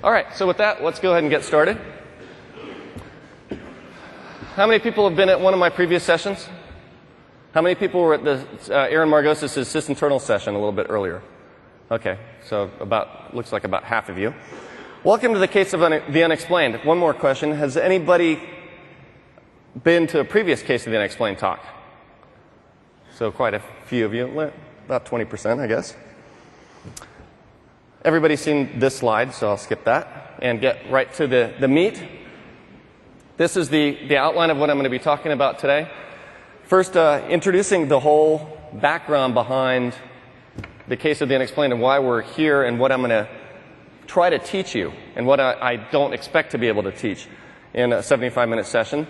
All right, so with that, let's go ahead and get started. How many people have been at one of my previous sessions? How many people were at the Aaron Margos's sysinternal session a little bit earlier? Okay, so looks like about half of you. Welcome to the case of the unexplained. One more question. Has anybody been to a previous case of the unexplained talk? So quite a few of you, about 20%, I guess. Everybody's seen this slide, so I'll skip that and get right to the meat. This is the outline of what I'm going to be talking about today. First, introducing the whole background behind the case of the unexplained and why we're here and what I'm going to try to teach you and what I don't expect to be able to teach in a 75-minute session.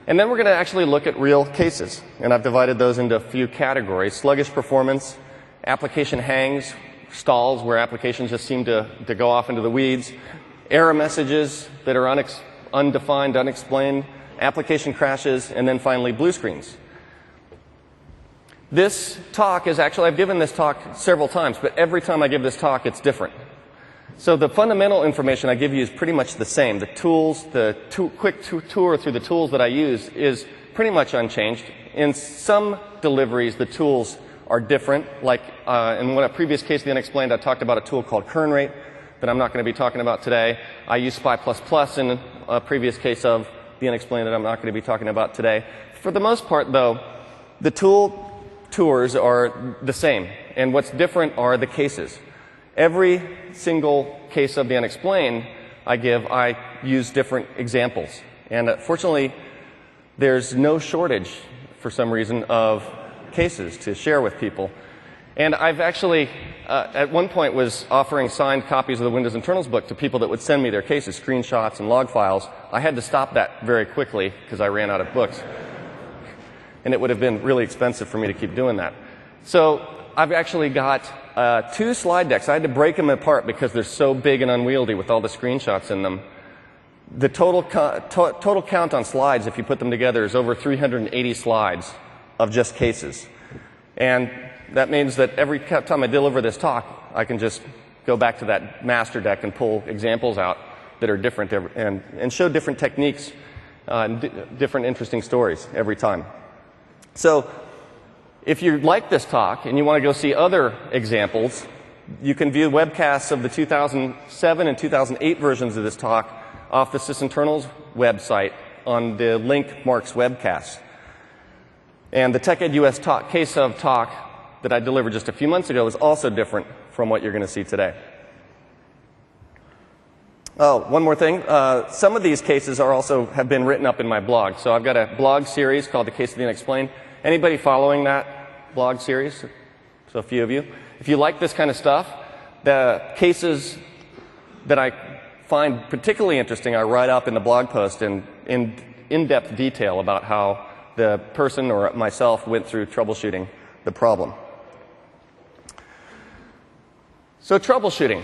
And then we're going to actually look at real cases. And I've divided those into a few categories. Sluggish performance, application hangs, stalls where applications just seem to go off into the weeds, error messages that are undefined, unexplained, application crashes, and then finally blue screens. This talk is actually, I've given this talk several times, but every time I give this talk, it's different. So the fundamental information I give you is pretty much the same. The tools, the quick tour through the tools that I use is pretty much unchanged. In some deliveries, the tools are different. Like in a previous case of the unexplained, I talked about a tool called kern rate that I'm not going to be talking about today. I use SPI++ in a previous case of the unexplained that I'm not going to be talking about today. For the most part, though, the tool tours are the same. And what's different are the cases. Every single case of the unexplained I use different examples. And fortunately, there's no shortage, for some reason, of cases to share with people. And I've actually, at one point, was offering signed copies of the Windows Internals book to people that would send me their cases, screenshots and log files. I had to stop that very quickly because I ran out of books. And it would have been really expensive for me to keep doing that. So I've actually got 2 slide decks. I had to break them apart because they're so big and unwieldy with all the screenshots in them. The total count on slides, if you put them together, is over 380 slides of just cases. And that means that every time I deliver this talk, I can just go back to that master deck and pull examples out that are different and show different techniques, different interesting stories every time. So if you like this talk and you want to go see other examples, you can view webcasts of the 2007 and 2008 versions of this talk off the sysinternals website on the link Mark's webcasts. And the TechEd US talk, case of talk that I delivered just a few months ago is also different from what you're going to see today. Oh, one more thing. Some of these cases have been written up in my blog. So I've got a blog series called The Case of the Unexplained. Anybody following that blog series? So a few of you. If you like this kind of stuff, the cases that I find particularly interesting, I write up in the blog post in in-depth detail about how the person or myself went through troubleshooting the problem. So troubleshooting.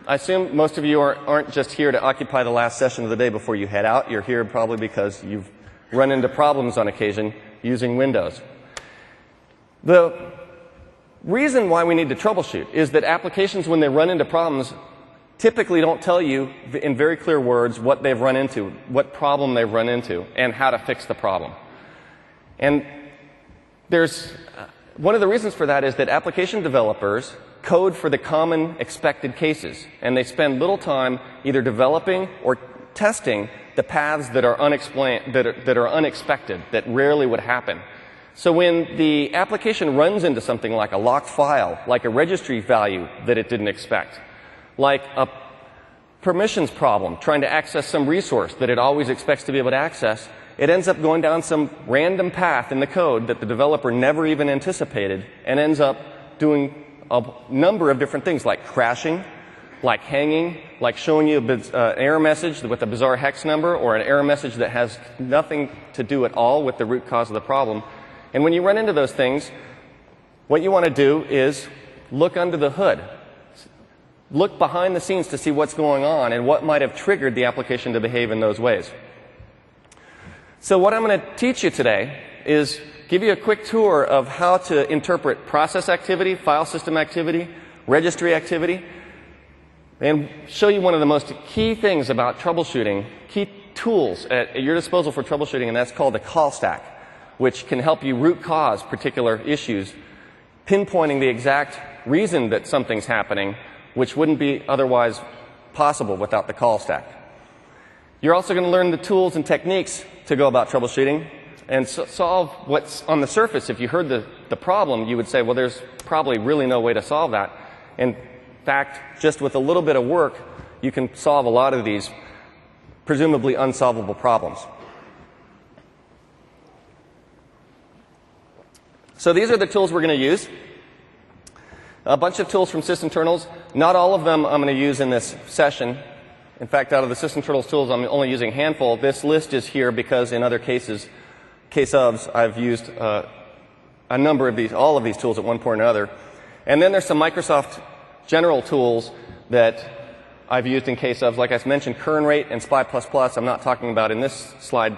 I assume most of you aren't just here to occupy the last session of the day before you head out. You're here probably because you've run into problems on occasion using Windows. The reason why we need to troubleshoot is that applications, when they run into problems, typically don't tell you in very clear words what they've run into, what problem they've run into, and how to fix the problem. And there's one of the reasons for that is that application developers code for the common expected cases, and they spend little time either developing or testing the paths that are unexplained, that are unexpected, that rarely would happen. So when the application runs into something like a locked file, like a registry value that it didn't expect, like a permissions problem, trying to access some resource that it always expects to be able to access, it ends up going down some random path in the code that the developer never even anticipated and ends up doing a number of different things like crashing, like hanging, like showing you an error message with a bizarre hex number or an error message that has nothing to do at all with the root cause of the problem. And when you run into those things, what you want to do is look under the hood. Look behind the scenes to see what's going on and what might have triggered the application to behave in those ways. So what I'm going to teach you today is give you a quick tour of how to interpret process activity, file system activity, registry activity, and show you one of the most key things about troubleshooting, key tools at your disposal for troubleshooting, and that's called the call stack, which can help you root cause particular issues, pinpointing the exact reason that something's happening, which wouldn't be otherwise possible without the call stack. You're also going to learn the tools and techniques to go about troubleshooting and solve what's on the surface. If you heard the problem, you would say, well, there's probably really no way to solve that. In fact, just with a little bit of work, you can solve a lot of these presumably unsolvable problems. So these are the tools we're going to use. A bunch of tools from sysinternals. Not all of them I'm going to use in this session. In fact, out of the sysinternals tools, I'm only using a handful. This list is here because in other case ofs, I've used a number of these, all of these tools at one point or another. And then there's some Microsoft general tools that I've used in case ofs. Like I mentioned, kernrate and SPY++. I'm not talking about in this slide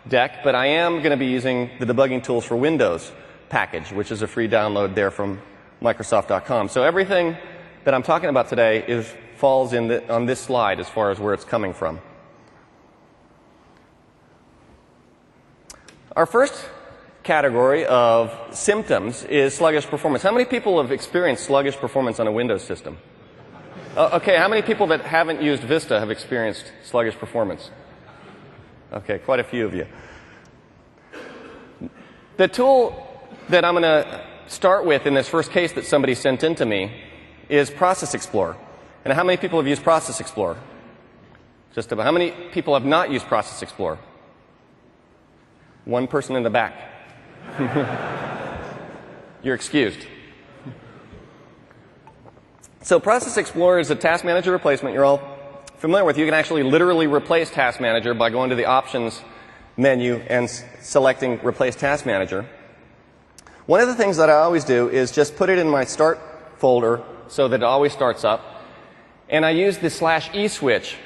deck, but I am going to be using the debugging tools for Windows package, which is a free download there from Microsoft.com. So everything that I'm talking about today falls on this slide as far as where it's coming from. Our first category of symptoms is sluggish performance. How many people have experienced sluggish performance on a Windows system? Okay, how many people that haven't used Vista have experienced sluggish performance? Okay, quite a few of you. The tool that I'm going to start with in this first case that somebody sent in to me is Process Explorer. And how many people have used Process Explorer? Just about. How many people have not used Process Explorer? One person in the back. You're excused. So Process Explorer is a task manager replacement you're all familiar with. You can actually literally replace Task Manager by going to the Options menu and selecting Replace Task Manager. One of the things that I always do is just put it in my Start folder so that it always starts up. And I use the /E switch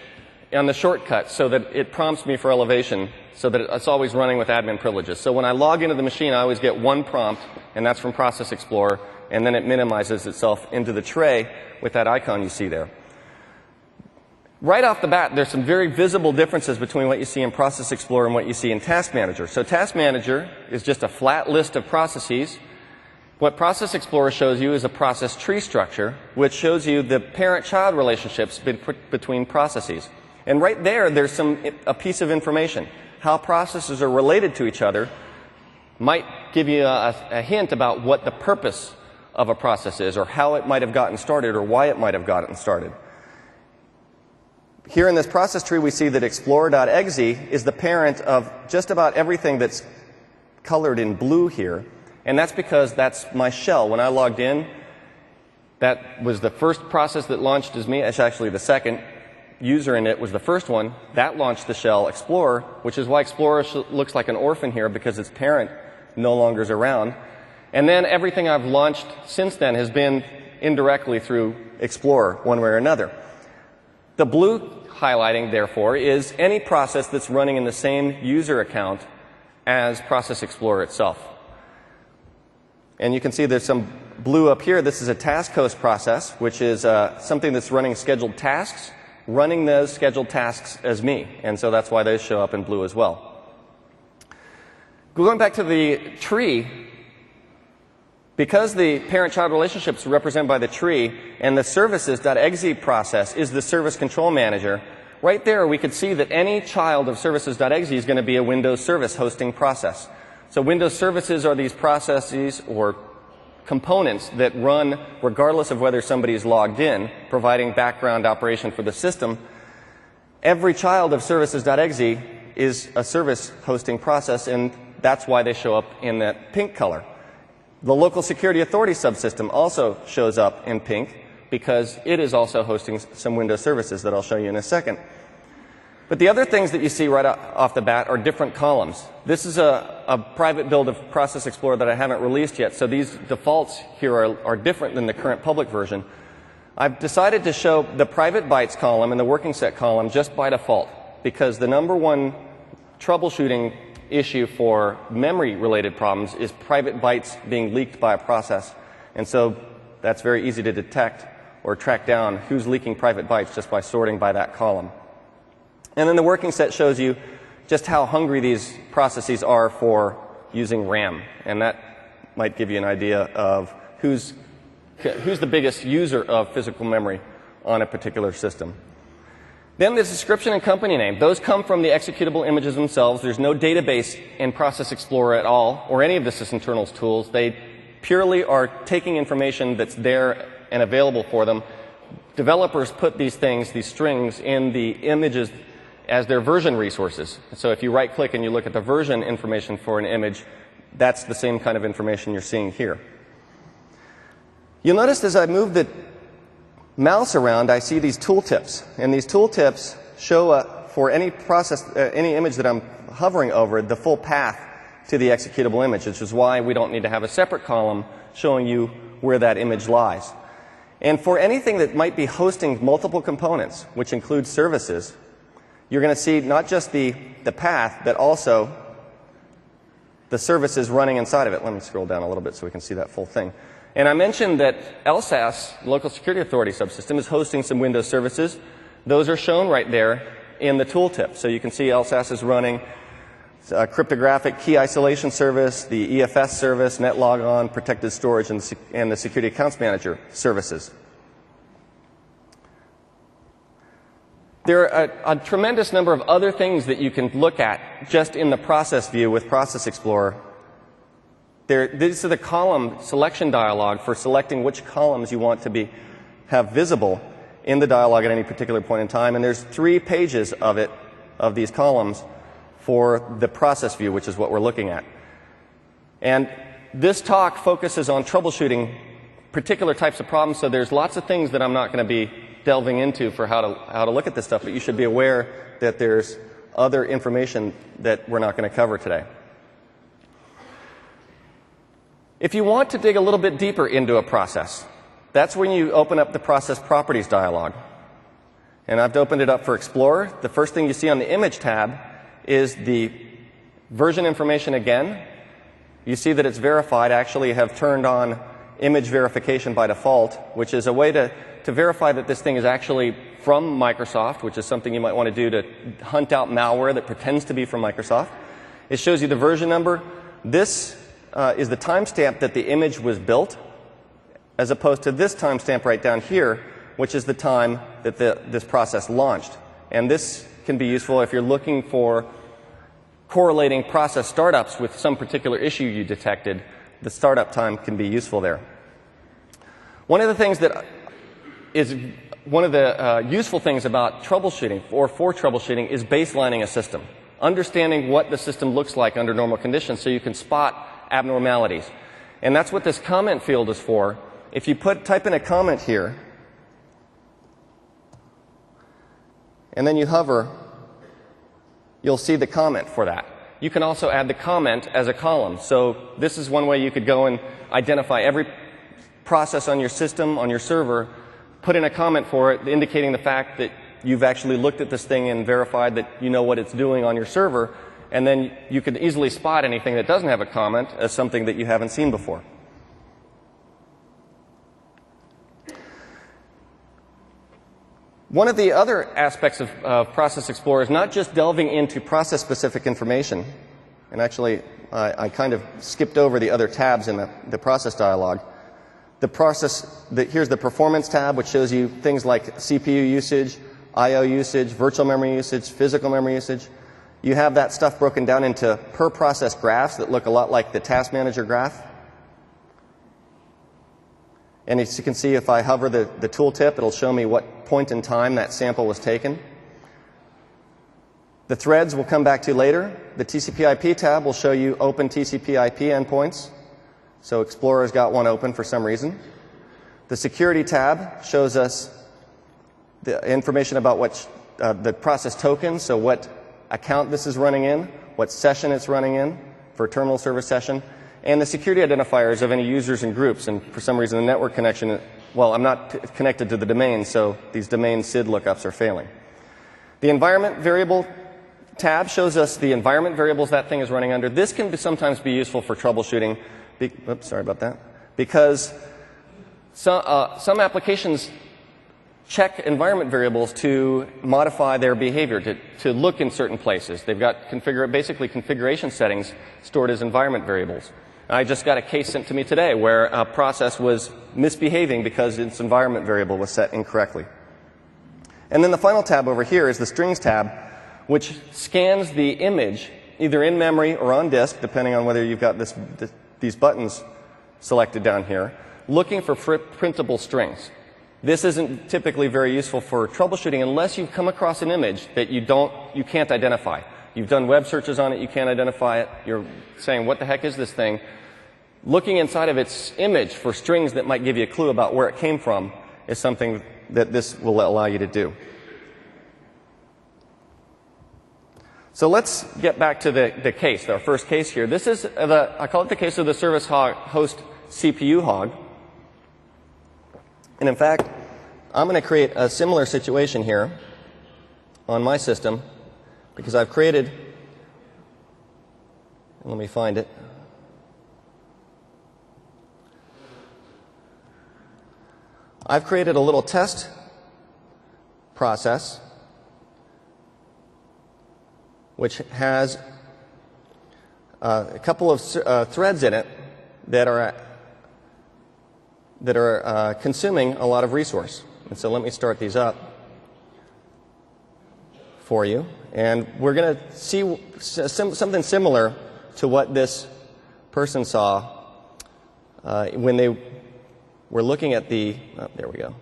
on the shortcut so that it prompts me for elevation so that it's always running with admin privileges. So when I log into the machine, I always get one prompt, and that's from Process Explorer, and then it minimizes itself into the tray with that icon you see there. Right off the bat, there's some very visible differences between what you see in Process Explorer and what you see in Task Manager. So Task Manager is just a flat list of processes. What Process Explorer shows you is a process tree structure, which shows you the parent-child relationships between processes. And right there, there's a piece of information. How processes are related to each other might give you a hint about what the purpose of a process is, or how it might have gotten started, or why it might have gotten started. Here in this process tree, we see that Explorer.exe is the parent of just about everything that's colored in blue here. And that's because that's my shell. When I logged in, that was the first process that launched as me. It's actually the second. User in it was the first one. That launched the shell Explorer, which is why Explorer looks like an orphan here, because its parent no longer is around. And then everything I've launched since then has been indirectly through Explorer, one way or another. The blue highlighting, therefore, is any process that's running in the same user account as Process Explorer itself. And you can see there's some blue up here. This is a task host process, which is something that's running scheduled tasks, running those scheduled tasks as me. And so that's why those show up in blue as well. Going back to the tree, because the parent-child relationships are represented by the tree, and the services.exe process is the service control manager, right there we could see that any child of services.exe is going to be a Windows service hosting process. So Windows services are these processes or components that run regardless of whether somebody is logged in, providing background operation for the system. Every child of services.exe is a service hosting process, and that's why they show up in that pink color. The local security authority subsystem also shows up in pink because it is also hosting some Windows services that I'll show you in a second. But the other things that you see right off the bat are different columns. This is a private build of Process Explorer that I haven't released yet, so these defaults here are different than the current public version. I've decided to show the private bytes column and the working set column just by default, because the number one troubleshooting issue for memory-related problems is private bytes being leaked by a process. And so that's very easy to detect or track down who's leaking private bytes just by sorting by that column. And then the working set shows you just how hungry these processes are for using RAM. And that might give you an idea of who's the biggest user of physical memory on a particular system. Then the description and company name. Those come from the executable images themselves. There's no database in Process Explorer at all, or any of the sysinternals tools. They purely are taking information that's there and available for them. Developers put these things, these strings, in the images as their version resources. So if you right-click and you look at the version information for an image, that's the same kind of information you're seeing here. You'll notice as I move the mouse around, I see these tooltips. And these tooltips show for any process, any image that I'm hovering over, the full path to the executable image, which is why we don't need to have a separate column showing you where that image lies. And for anything that might be hosting multiple components, which includes services, you're going to see not just the path, but also the services running inside of it. Let me scroll down a little bit so we can see that full thing. And I mentioned that LSAS, Local Security Authority Subsystem, is hosting some Windows services. Those are shown right there in the tooltip. So you can see LSAS is running a cryptographic key isolation service, the EFS service, NetLogon, protected storage, and the Security Accounts Manager services. There are a tremendous number of other things that you can look at just in the process view with Process Explorer. These are the column selection dialog for selecting which columns you want to have visible in the dialog at any particular point in time. And there's 3 pages of these columns for the process view, which is what we're looking at. And this talk focuses on troubleshooting particular types of problems, so there's lots of things that I'm not going to be delving into for how to look at this stuff, but you should be aware that there's other information that we're not going to cover today. If you want to dig a little bit deeper into a process, that's when you open up the Process Properties dialog. And I've opened it up for Explorer. The first thing you see on the Image tab is the version information again. You see that it's verified. I actually have turned on image verification by default, which is a way to verify that this thing is actually from Microsoft, which is something you might want to do to hunt out malware that pretends to be from Microsoft. It shows you the version number. This is the timestamp that the image was built, as opposed to this timestamp right down here, which is the time that this process launched. And this can be useful if you're looking for correlating process startups with some particular issue you detected. The startup time can be useful there. One of the things that is one of the useful things about troubleshooting or for troubleshooting is baselining a system, understanding what the system looks like under normal conditions so you can spot abnormalities. And that's what this comment field is for. If you type in a comment here, and then you hover, you'll see the comment for that. You can also add the comment as a column. So this is one way you could go and identify every process on your system, on your server, put in a comment for it, indicating the fact that you've actually looked at this thing and verified that you know what it's doing on your server, and then you could easily spot anything that doesn't have a comment as something that you haven't seen before. One of the other aspects of Process Explorer is not just delving into process-specific information. And actually, I kind of skipped over the other tabs in the process dialog. Here's the Performance tab, which shows you things like CPU usage, I/O usage, virtual memory usage, physical memory usage. You have that stuff broken down into per-process graphs that look a lot like the Task Manager graph. And as you can see, if I hover the tooltip, it'll show me what point in time that sample was taken. The threads we'll come back to later. The TCP/IP tab will show you open TCP/IP endpoints. So Explorer's got one open for some reason. The Security tab shows us the information about the process token, so what account this is running in, what session it's running in for a terminal server session, and the security identifiers of any users and groups. And for some reason, the network connection, well, I'm not connected to the domain, so these domain SID lookups are failing. The Environment Variable tab shows us the environment variables that thing is running under. This can sometimes be useful for troubleshooting. Oops, sorry about that. Because some applications check environment variables to modify their behavior, to look in certain places. They've got basically configuration settings stored as environment variables. I just got a case sent to me today where a process was misbehaving because its environment variable was set incorrectly. And then the final tab over here is the strings tab, which scans the image either in memory or on disk, depending on whether you've got these buttons selected down here, looking for printable strings. This isn't typically very useful for troubleshooting unless you've come across an image that you can't identify. You've done web searches on it, you can't identify it. You're saying, what the heck is this thing? Looking inside of its image for strings that might give you a clue about where it came from is something that this will allow you to do. So let's get back to the case, our first case here. This is I call it the case of the service host CPU hog. And in fact, I'm going to create a similar situation here on my system because I've created, let me find it. I've created a little test process which has a couple of threads in it that are consuming a lot of resource. And so let me start these up for you. And we're going to see something similar to what this person saw when they were looking at the, there we go.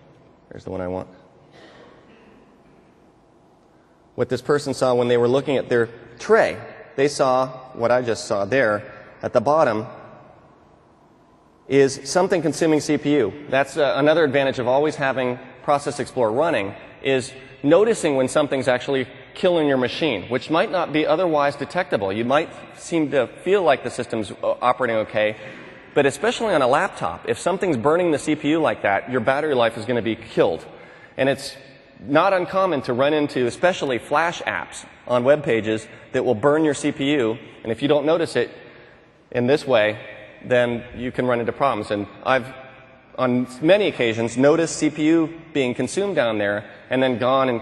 There's the one I want. What this person saw when they were looking at their tray. They saw what I just saw there at the bottom is something consuming CPU. That's another advantage of always having Process Explorer running, is noticing when something's actually killing your machine, which might not be otherwise detectable. You might seem to feel like the system's operating okay, but especially on a laptop, if something's burning the CPU like that, your battery life is going to be killed. And it's not uncommon to run into, especially Flash apps on web pages that will burn your CPU, and if you don't notice it in this way, then you can run into problems. And I've, on many occasions, noticed CPU being consumed down there and then gone and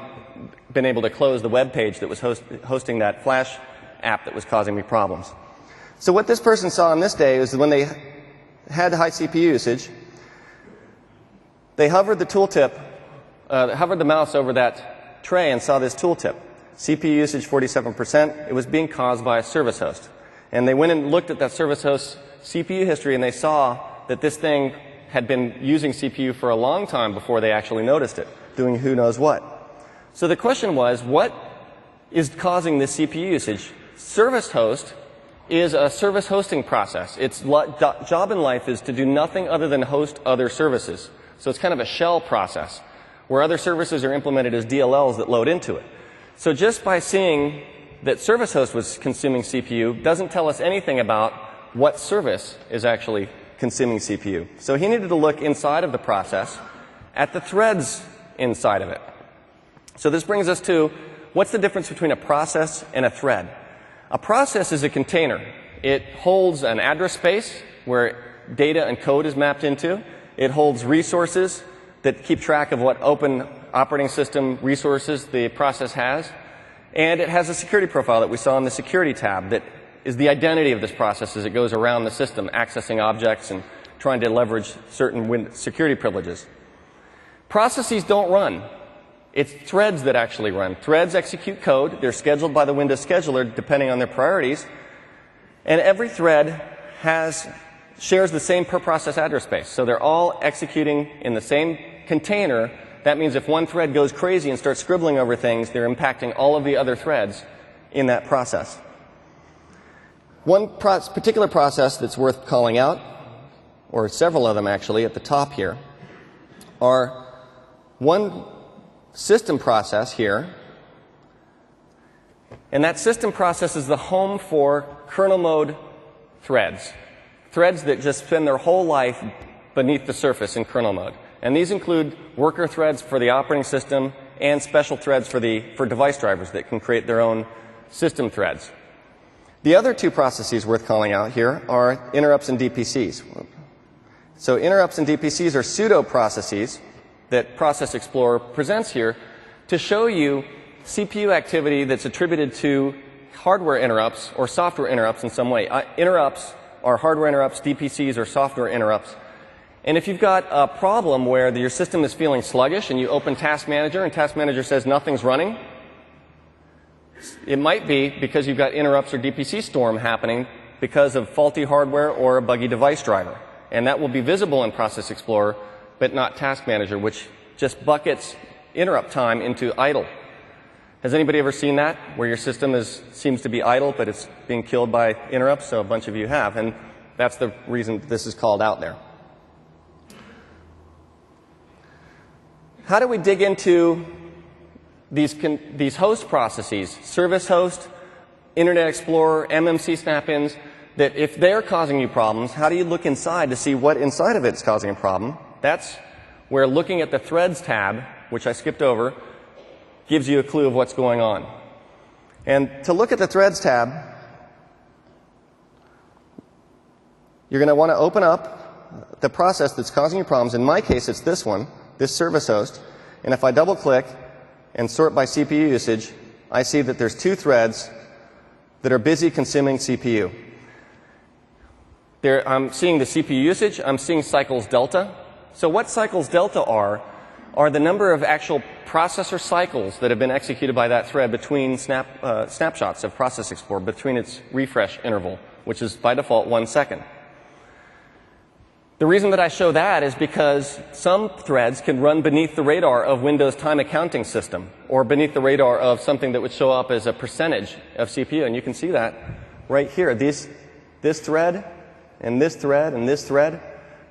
been able to close the web page that was hosting that Flash app that was causing me problems. So what this person saw on this day is that when they had high CPU usage, they hovered the tooltip, hovered the mouse over that tray and saw this tooltip. CPU usage 47%. It was being caused by a service host. And they went and looked at that service host's CPU history, and they saw that this thing had been using CPU for a long time before they actually noticed it, doing who knows what. So the question was, what is causing this CPU usage? Service host is a service hosting process. Its job in life is to do nothing other than host other services. So it's kind of a shell process, where other services are implemented as DLLs that load into it. So just by seeing that service host was consuming CPU doesn't tell us anything about what service is actually consuming CPU. So he needed to look inside of the process at the threads inside of it. So this brings us to, what's the difference between a process and a thread? A process is a container. It holds an address space where data and code is mapped into. It holds resources that keep track of what open operating system resources the process has. And it has a security profile that we saw in the security tab that is the identity of this process as it goes around the system, accessing objects and trying to leverage certain security privileges. Processes don't run. It's threads that actually run. Threads execute code. They're scheduled by the Windows scheduler depending on their priorities. And every thread shares the same per process address space. So they're all executing in the same container. That means if one thread goes crazy and starts scribbling over things, they're impacting all of the other threads in that process. One particular process that's worth calling out, or several of them actually at the top here, are one system process here, and that system process is the home for kernel mode threads. Threads that just spend their whole life beneath the surface in kernel mode. And these include worker threads for the operating system and special threads for device drivers that can create their own system threads. The other two processes worth calling out here are interrupts and DPCs. So interrupts and DPCs are pseudo processes that Process Explorer presents here to show you CPU activity that's attributed to hardware interrupts or software interrupts in some way. Interrupts are hardware interrupts, DPCs are software interrupts. And if you've got a problem where your system is feeling sluggish and you open Task Manager and Task Manager says nothing's running, it might be because you've got interrupts or DPC storm happening because of faulty hardware or a buggy device driver. And that will be visible in Process Explorer, but not Task Manager, which just buckets interrupt time into idle. Has anybody ever seen that, where your system seems to be idle, but it's being killed by interrupts? So a bunch of you have, and that's the reason this is called out there. How do we dig into these host processes, Service Host, Internet Explorer, MMC snap-ins, that if they're causing you problems, how do you look inside to see what inside of it's causing a problem? That's where looking at the Threads tab, which I skipped over, gives you a clue of what's going on. And to look at the Threads tab, you're going to want to open up the process that's causing you problems. In my case, it's this one, this service host. And if I double-click and sort by CPU usage, I see that there's 2 threads that are busy consuming CPU. I'm seeing the CPU usage. I'm seeing cycles delta. So what cycles delta are the number of actual processor cycles that have been executed by that thread between snapshots of Process Explorer, between its refresh interval, which is by default 1 second. The reason that I show that is because some threads can run beneath the radar of Windows time accounting system, or beneath the radar of something that would show up as a percentage of CPU. And you can see that right here. This thread, and this thread, and this thread,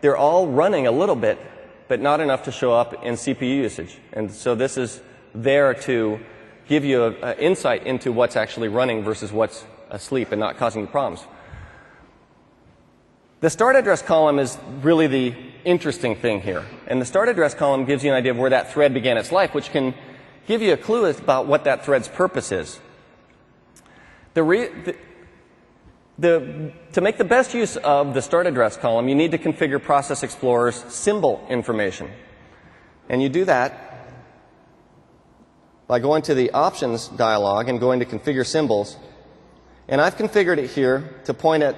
they're all running a little bit, but not enough to show up in CPU usage. And so this is there to give you an insight into what's actually running versus what's asleep and not causing you problems. The start address column is really the interesting thing here. And the start address column gives you an idea of where that thread began its life, which can give you a clue about what that thread's purpose is. To make the best use of the start address column, you need to configure Process Explorer's symbol information. And you do that by going to the Options dialog and going to Configure Symbols. And I've configured it here to point at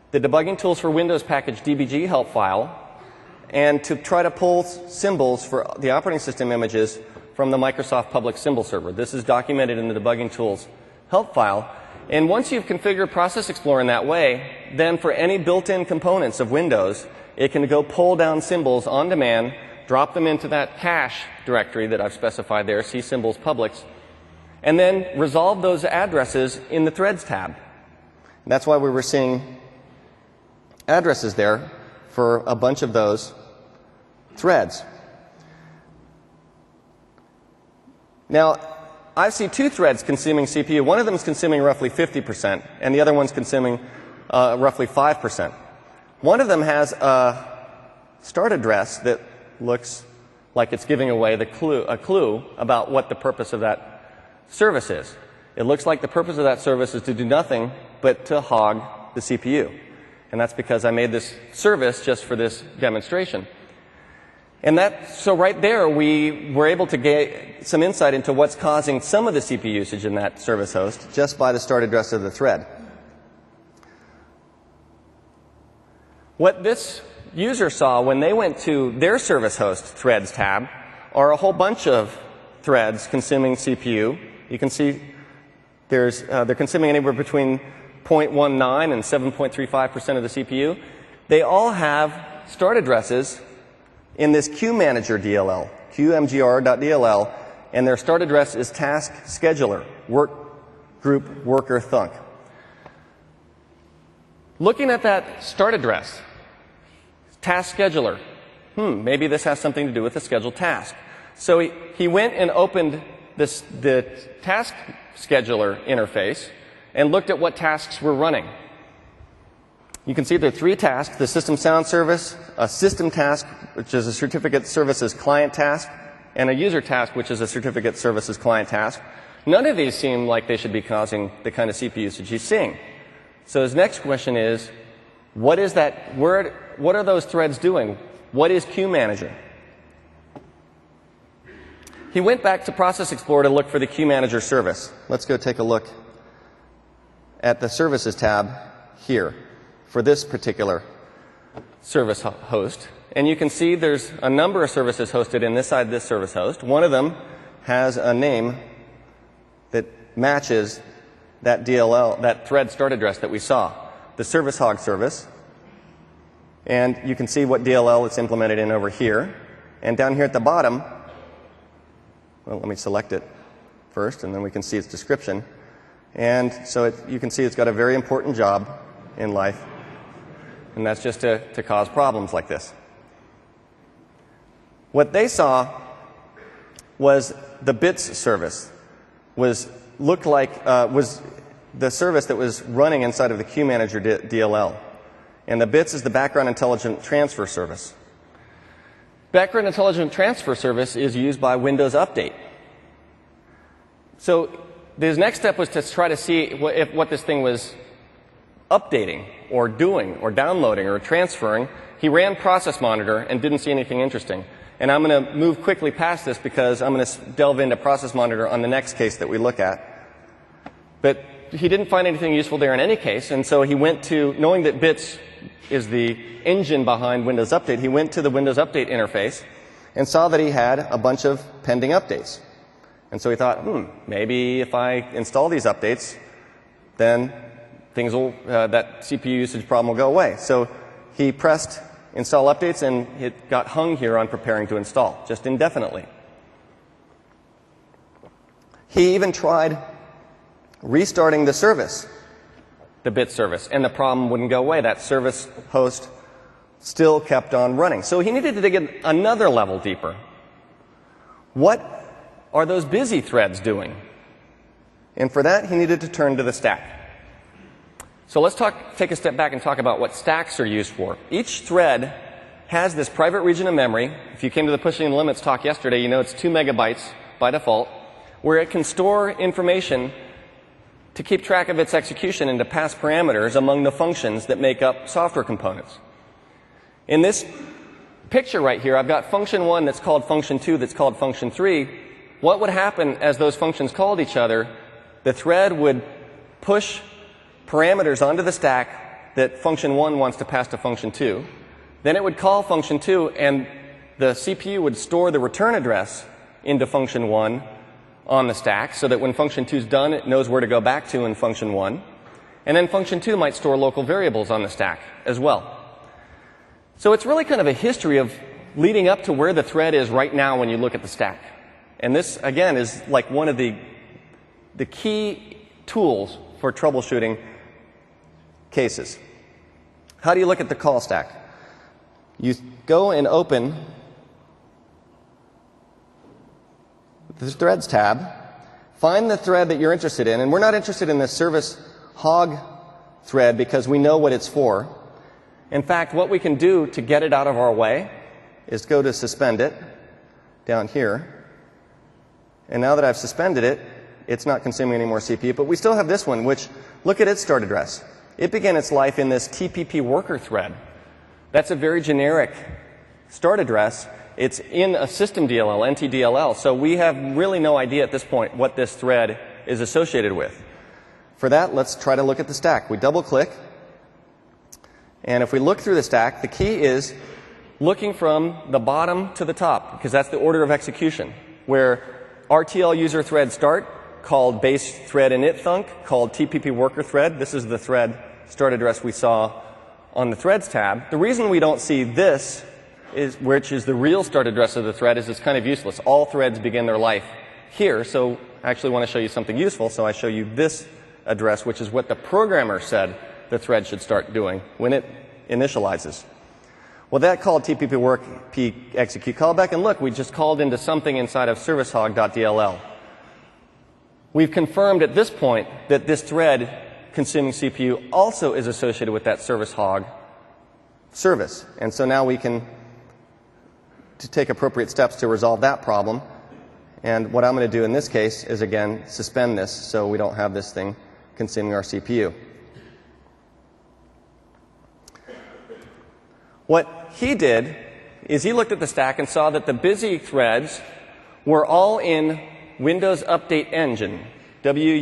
the Debugging Tools for Windows package DBG help file, and to try to pull symbols for the operating system images from the Microsoft Public Symbol Server. This is documented in the Debugging Tools help file. And once you've configured Process Explorer in that way, then for any built-in components of Windows, it can go pull down symbols on demand, drop them into that cache directory that I've specified there, C symbols publics, and then resolve those addresses in the Threads tab. And that's why we were seeing addresses there for a bunch of those threads. Now, I see 2 threads consuming CPU. One of them is consuming roughly 50%, and the other one's consuming roughly 5%. One of them has a start address that looks like it's giving away a clue about what the purpose of that service is. It looks like the purpose of that service is to do nothing but to hog the CPU. And that's because I made this service just for this demonstration. And so right there, we were able to get some insight into what's causing some of the CPU usage in that service host just by the start address of the thread. What this user saw when they went to their service host Threads tab are a whole bunch of threads consuming CPU. You can see they're consuming anywhere between 0.19 and 7.35% of the CPU. They all have start addresses in this QManager DLL, QMGR.dll, and their start address is task scheduler, work group worker thunk. Looking at that start address, task scheduler, maybe this has something to do with the scheduled task. So he went and opened the task scheduler interface and looked at what tasks were running. You can see there are 3 tasks: the system sound service, a system task, which is a certificate services client task, and a user task, which is a certificate services client task. None of these seem like they should be causing the kind of CPU usage he's seeing. So his next question is, what is that? What are those threads doing? What is QManager? he went back to Process Explorer to look for the Queue Manager service. Let's go take a look at the Services tab here for this particular service host. And you can see there's a number of services hosted inside this service host. One of them has a name that matches that DLL, that thread start address that we saw, the service hog service. And you can see what DLL it's implemented in over here. And down here at the bottom, well, let me select it first, and then we can see its description. And so you can see it's got a very important job in life, and that's just to cause problems like this. What they saw was the bits service was the service that was running inside of the Queue Manager DLL. And the bits is the Background Intelligent Transfer Service. Background Intelligent Transfer Service is used by Windows Update. So his next step was to try to see what this thing was updating or doing or downloading or transferring. He ran Process Monitor and didn't see anything interesting. And I'm going to move quickly past this because I'm going to delve into Process Monitor on the next case that we look at. But he didn't find anything useful there in any case, and so he went to, knowing that bits is the engine behind Windows Update, he went to the Windows Update interface and saw that he had a bunch of pending updates. And so he thought, maybe if I install these updates, then things will, that CPU usage problem will go away. So he pressed Install Updates, and it got hung here on preparing to install, just indefinitely. He even tried restarting the service, the bit service, and the problem wouldn't go away. That service host still kept on running. So he needed to dig another level deeper. What are those busy threads doing? And for that, he needed to turn to the stack. So let's take a step back and talk about what stacks are used for. Each thread has this private region of memory. If you came to the pushing the limits talk yesterday, you know it's 2 megabytes by default, where it can store information to keep track of its execution and to pass parameters among the functions that make up software components. In this picture right here, I've got function 1 that's called function 2 that's called function 3. What would happen as those functions called each other? The thread would push parameters onto the stack that function 1 wants to pass to function 2. Then it would call function 2, and the CPU would store the return address into function 1 on the stack so that when function 2 is done, it knows where to go back to in function 1. And then function 2 might store local variables on the stack as well. So it's really kind of a history of leading up to where the thread is right now when you look at the stack. And this, again, is like one of the key tools for troubleshooting cases. How do you look at the call stack? You go and open the Threads tab, find the thread that you're interested in, and we're not interested in the service hog thread because we know what it's for. In fact, what we can do to get it out of our way is go to suspend it down here. And now that I've suspended it, it's not consuming any more CPU, but we still have this one, which, look at its start address. It began its life in this TPP worker thread. That's a very generic start address. It's in a system DLL, NTDLL, so we have really no idea at this point what this thread is associated with. For that, let's try to look at the stack. We double-click, and if we look through the stack, the key is looking from the bottom to the top, because that's the order of execution, where RTL user thread start, called base thread init thunk, called TPP worker thread. This is the thread start address we saw on the Threads tab. The reason we don't see this, which is the real start address of the thread, is it's kind of useless. All threads begin their life here, so I actually want to show you something useful, so I show you this address, which is what the programmer said the thread should start doing when it initializes. Well, that called TPP work p execute callback, and look, we just called into something inside of servicehog.dll. We've confirmed at this point that this thread consuming CPU also is associated with that service hog service. And so now we can take appropriate steps to resolve that problem. And what I'm going to do in this case is, again, suspend this so we don't have this thing consuming our CPU. What he did is he looked at the stack and saw that the busy threads were all in Windows Update Engine, WUAUAENG.dll.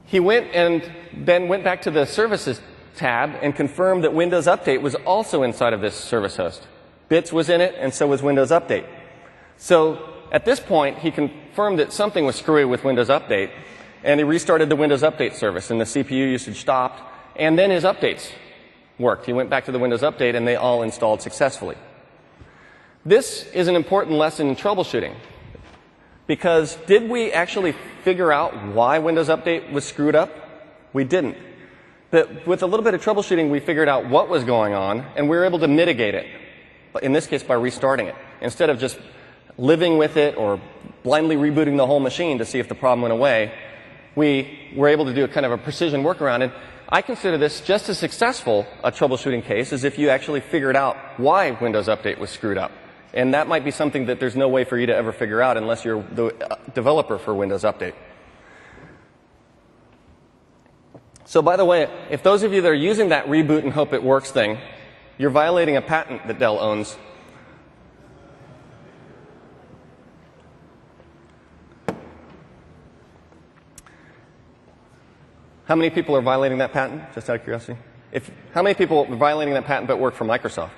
He went and then went back to the Services tab and confirmed that Windows Update was also inside of this service host. Bits was in it, and so was Windows Update. So at this point, he confirmed that something was screwy with Windows Update, and he restarted the Windows Update service, and the CPU usage stopped, and then his updates worked. He went back to the Windows Update, and they all installed successfully. This is an important lesson in troubleshooting, because did we actually figure out why Windows Update was screwed up? We didn't. But with a little bit of troubleshooting, we figured out what was going on, and we were able to mitigate it, in this case by restarting it, instead of just living with it or blindly rebooting the whole machine to see if the problem went away. We were able to do a kind of a precision workaround, and I consider this just as successful a troubleshooting case as if you actually figured out why Windows Update was screwed up. And that might be something that there's no way for you to ever figure out unless you're the developer for Windows Update. So by the way, if those of you that are using that reboot and hope it works thing, you're violating a patent that Dell owns. How many people are violating that patent, just out of curiosity? How many people are violating that patent but work for Microsoft?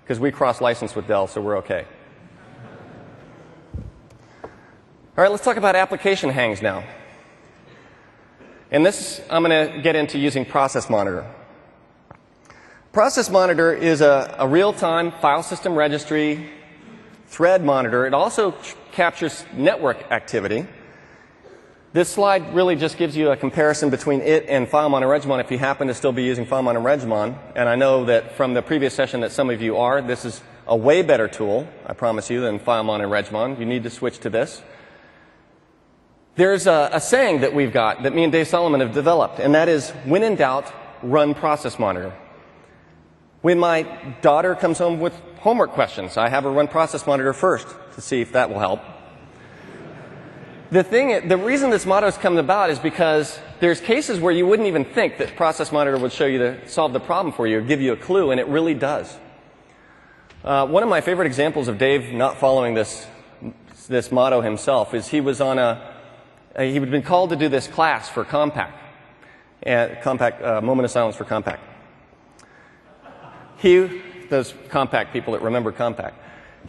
Because we cross-license with Dell, so we're okay. All right, let's talk about application hangs now. And this, I'm going to get into using Process Monitor. Process Monitor is a real-time file system registry thread monitor. It also captures network activity. This slide really just gives you a comparison between it and FileMon and Regmon if you happen to still be using FileMon and Regmon. And I know that from the previous session that some of you are. This is a way better tool, I promise you, than FileMon and Regmon. You need to switch to this. There's a saying that we've got that me and Dave Solomon have developed, and that is, when in doubt, run Process Monitor. When my daughter comes home with homework questions, I have her run Process Monitor first to see if that will help. The reason this motto has come about is because there's cases where you wouldn't even think that Process Monitor would show you to solve the problem for you or give you a clue, and it really does. One of my favorite examples of Dave not following this motto himself is he'd been called to do this class for Compaq, Moment of Silence for Compaq. Those Compaq people that remember Compaq.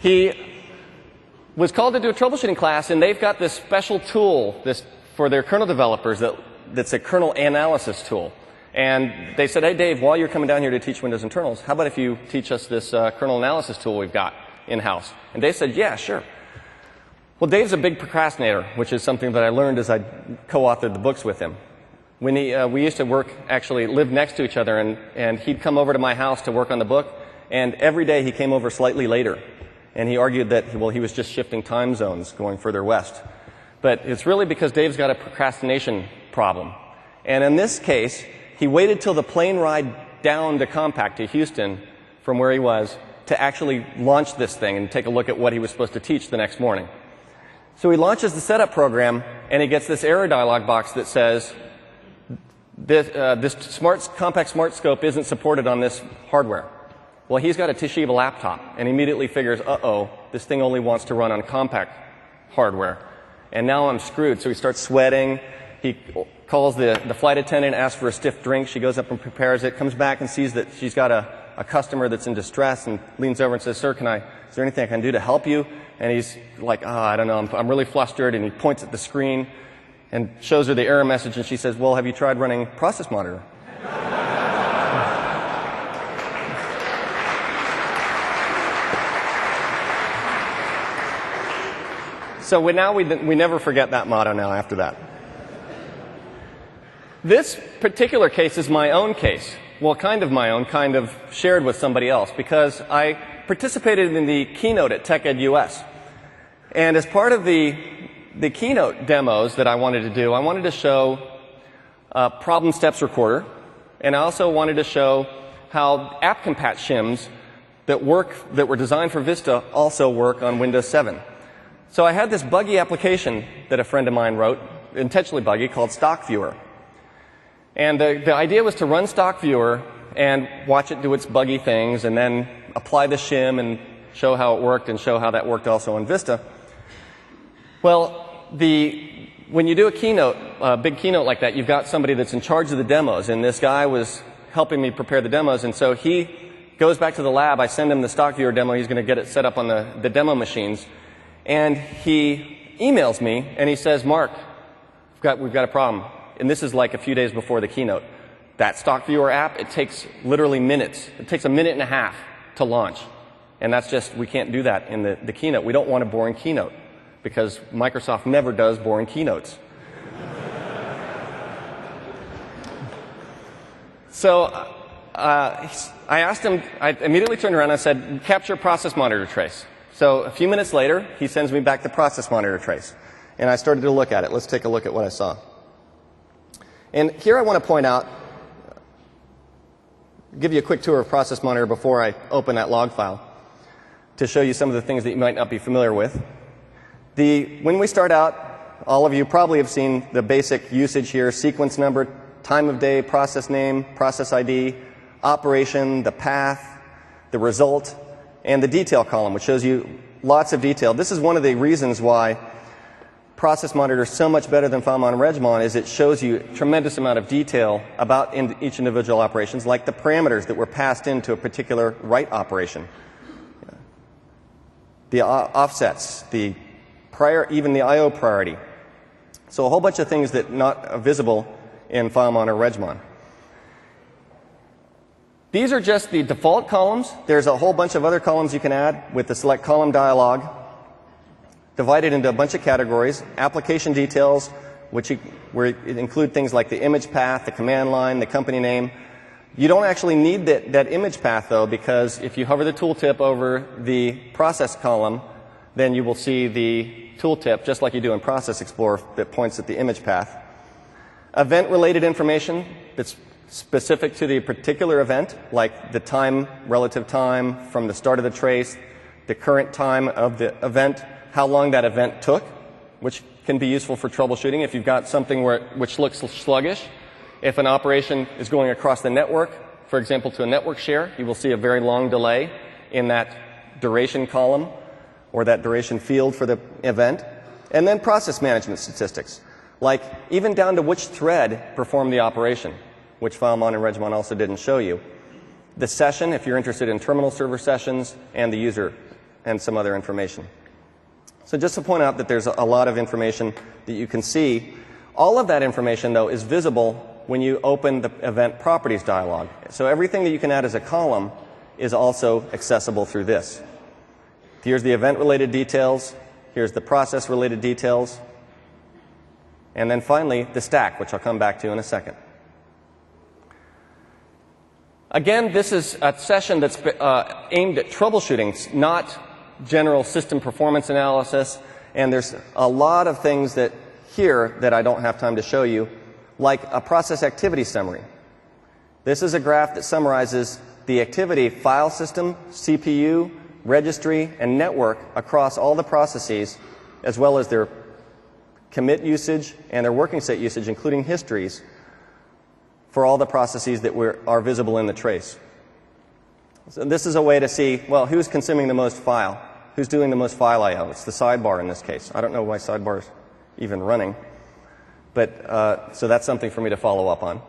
He was called to do a troubleshooting class, and they've got this special tool for their kernel developers that's a kernel analysis tool. And they said, hey, Dave, while you're coming down here to teach Windows internals, how about if you teach us this kernel analysis tool we've got in-house? And Dave said, yeah, sure. Well, Dave's a big procrastinator, which is something that I learned as I co-authored the books with him. When we used to actually live next to each other, and he'd come over to my house to work on the book, and every day he came over slightly later. And he argued that, well, he was just shifting time zones going further west. But it's really because Dave's got a procrastination problem. And in this case, he waited till the plane ride down to Compaq to Houston from where he was to actually launch this thing and take a look at what he was supposed to teach the next morning. So he launches the setup program, and he gets this error dialog box that says, this Compaq Smart Scope isn't supported on this hardware. Well, he's got a Toshiba laptop, and immediately figures, uh-oh, this thing only wants to run on Compaq hardware. And now I'm screwed. So he starts sweating. He calls the flight attendant, asks for a stiff drink. She goes up and prepares it, comes back and sees that she's got a customer that's in distress, and leans over and says, sir, is there anything I can do to help you? And he's like, I don't know, I'm really flustered. And he points at the screen and shows her the error message, and she says, well, have you tried running Process Monitor? So we never forget that motto now after that. This particular case is my own case. Well, kind of my own, kind of shared with somebody else, because I participated in the keynote at TechEd US. And as part of the keynote demos that I wanted to do, I wanted to show Problem Steps Recorder, and I also wanted to show how app-compat shims that were designed for Vista also work on Windows 7. So I had this buggy application that a friend of mine wrote, intentionally buggy, called Stock Viewer. And the idea was to run Stock Viewer and watch it do its buggy things, and then apply the shim and show how it worked and show how that worked also in Vista. Well, when you do a keynote, a big keynote like that, you've got somebody that's in charge of the demos, and this guy was helping me prepare the demos, and so he goes back to the lab. I send him the stock viewer demo. He's going to get it set up on the demo machines, and he emails me and he says, Mark, we've got a problem. And this is like a few days before the keynote. That stock viewer app, it takes literally minutes. It takes a minute and a half to launch. And that's just, we can't do that in the keynote. We don't want a boring keynote because Microsoft never does boring keynotes. So I asked him, I immediately turned around and I said, capture process monitor trace. So a few minutes later, he sends me back the process monitor trace. And I started to look at it. Let's take a look at what I saw. And here I want to point out, give you a quick tour of process monitor before I open that log file to show you some of the things that you might not be familiar with. When we start out, all of you probably have seen the basic usage here: sequence number, time of day, process name, process ID, operation, the path, the result, and the detail column, which shows you lots of detail. This is one of the reasons why Process Monitor is so much better than FileMon and Regmon, is it shows you a tremendous amount of detail about each individual operations, like the parameters that were passed into a particular write operation, the offsets, the even the I/O priority. So a whole bunch of things that not visible in FileMon or Regmon. These are just the default columns. There's a whole bunch of other columns you can add with the select column dialog, divided into a bunch of categories. Application details, where it include things like the image path, the command line, the company name. You don't actually need that image path, though, because if you hover the tooltip over the process column, then you will see the tooltip, just like you do in Process Explorer, that points at the image path. Event-related information that's specific to the particular event, like the time, relative time from the start of the trace, the current time of the event, how long that event took, which can be useful for troubleshooting if you've got something which looks sluggish. If an operation is going across the network, for example, to a network share, you will see a very long delay in that duration column or that duration field for the event. And then process management statistics, like even down to which thread performed the operation, which FileMon and Regmon also didn't show you. The session, if you're interested in terminal server sessions, and the user, and some other information. So just to point out that there's a lot of information that you can see. All of that information, though, is visible when you open the Event Properties dialog. So everything that you can add as a column is also accessible through this. Here's the event-related details. Here's the process-related details. And then finally, the stack, which I'll come back to in a second. Again, this is a session that's aimed at troubleshooting, not general system performance analysis. And there's a lot of things here that I don't have time to show you, like a process activity summary. This is a graph that summarizes the activity file system, CPU, registry, and network across all the processes, as well as their commit usage and their working set usage, including histories, for all the processes that are visible in the trace. So this is a way to see, well, who's consuming the most file? Who's doing the most file I/O? It's the sidebar in this case. I don't know why sidebar is even running, but so that's something for me to follow up on.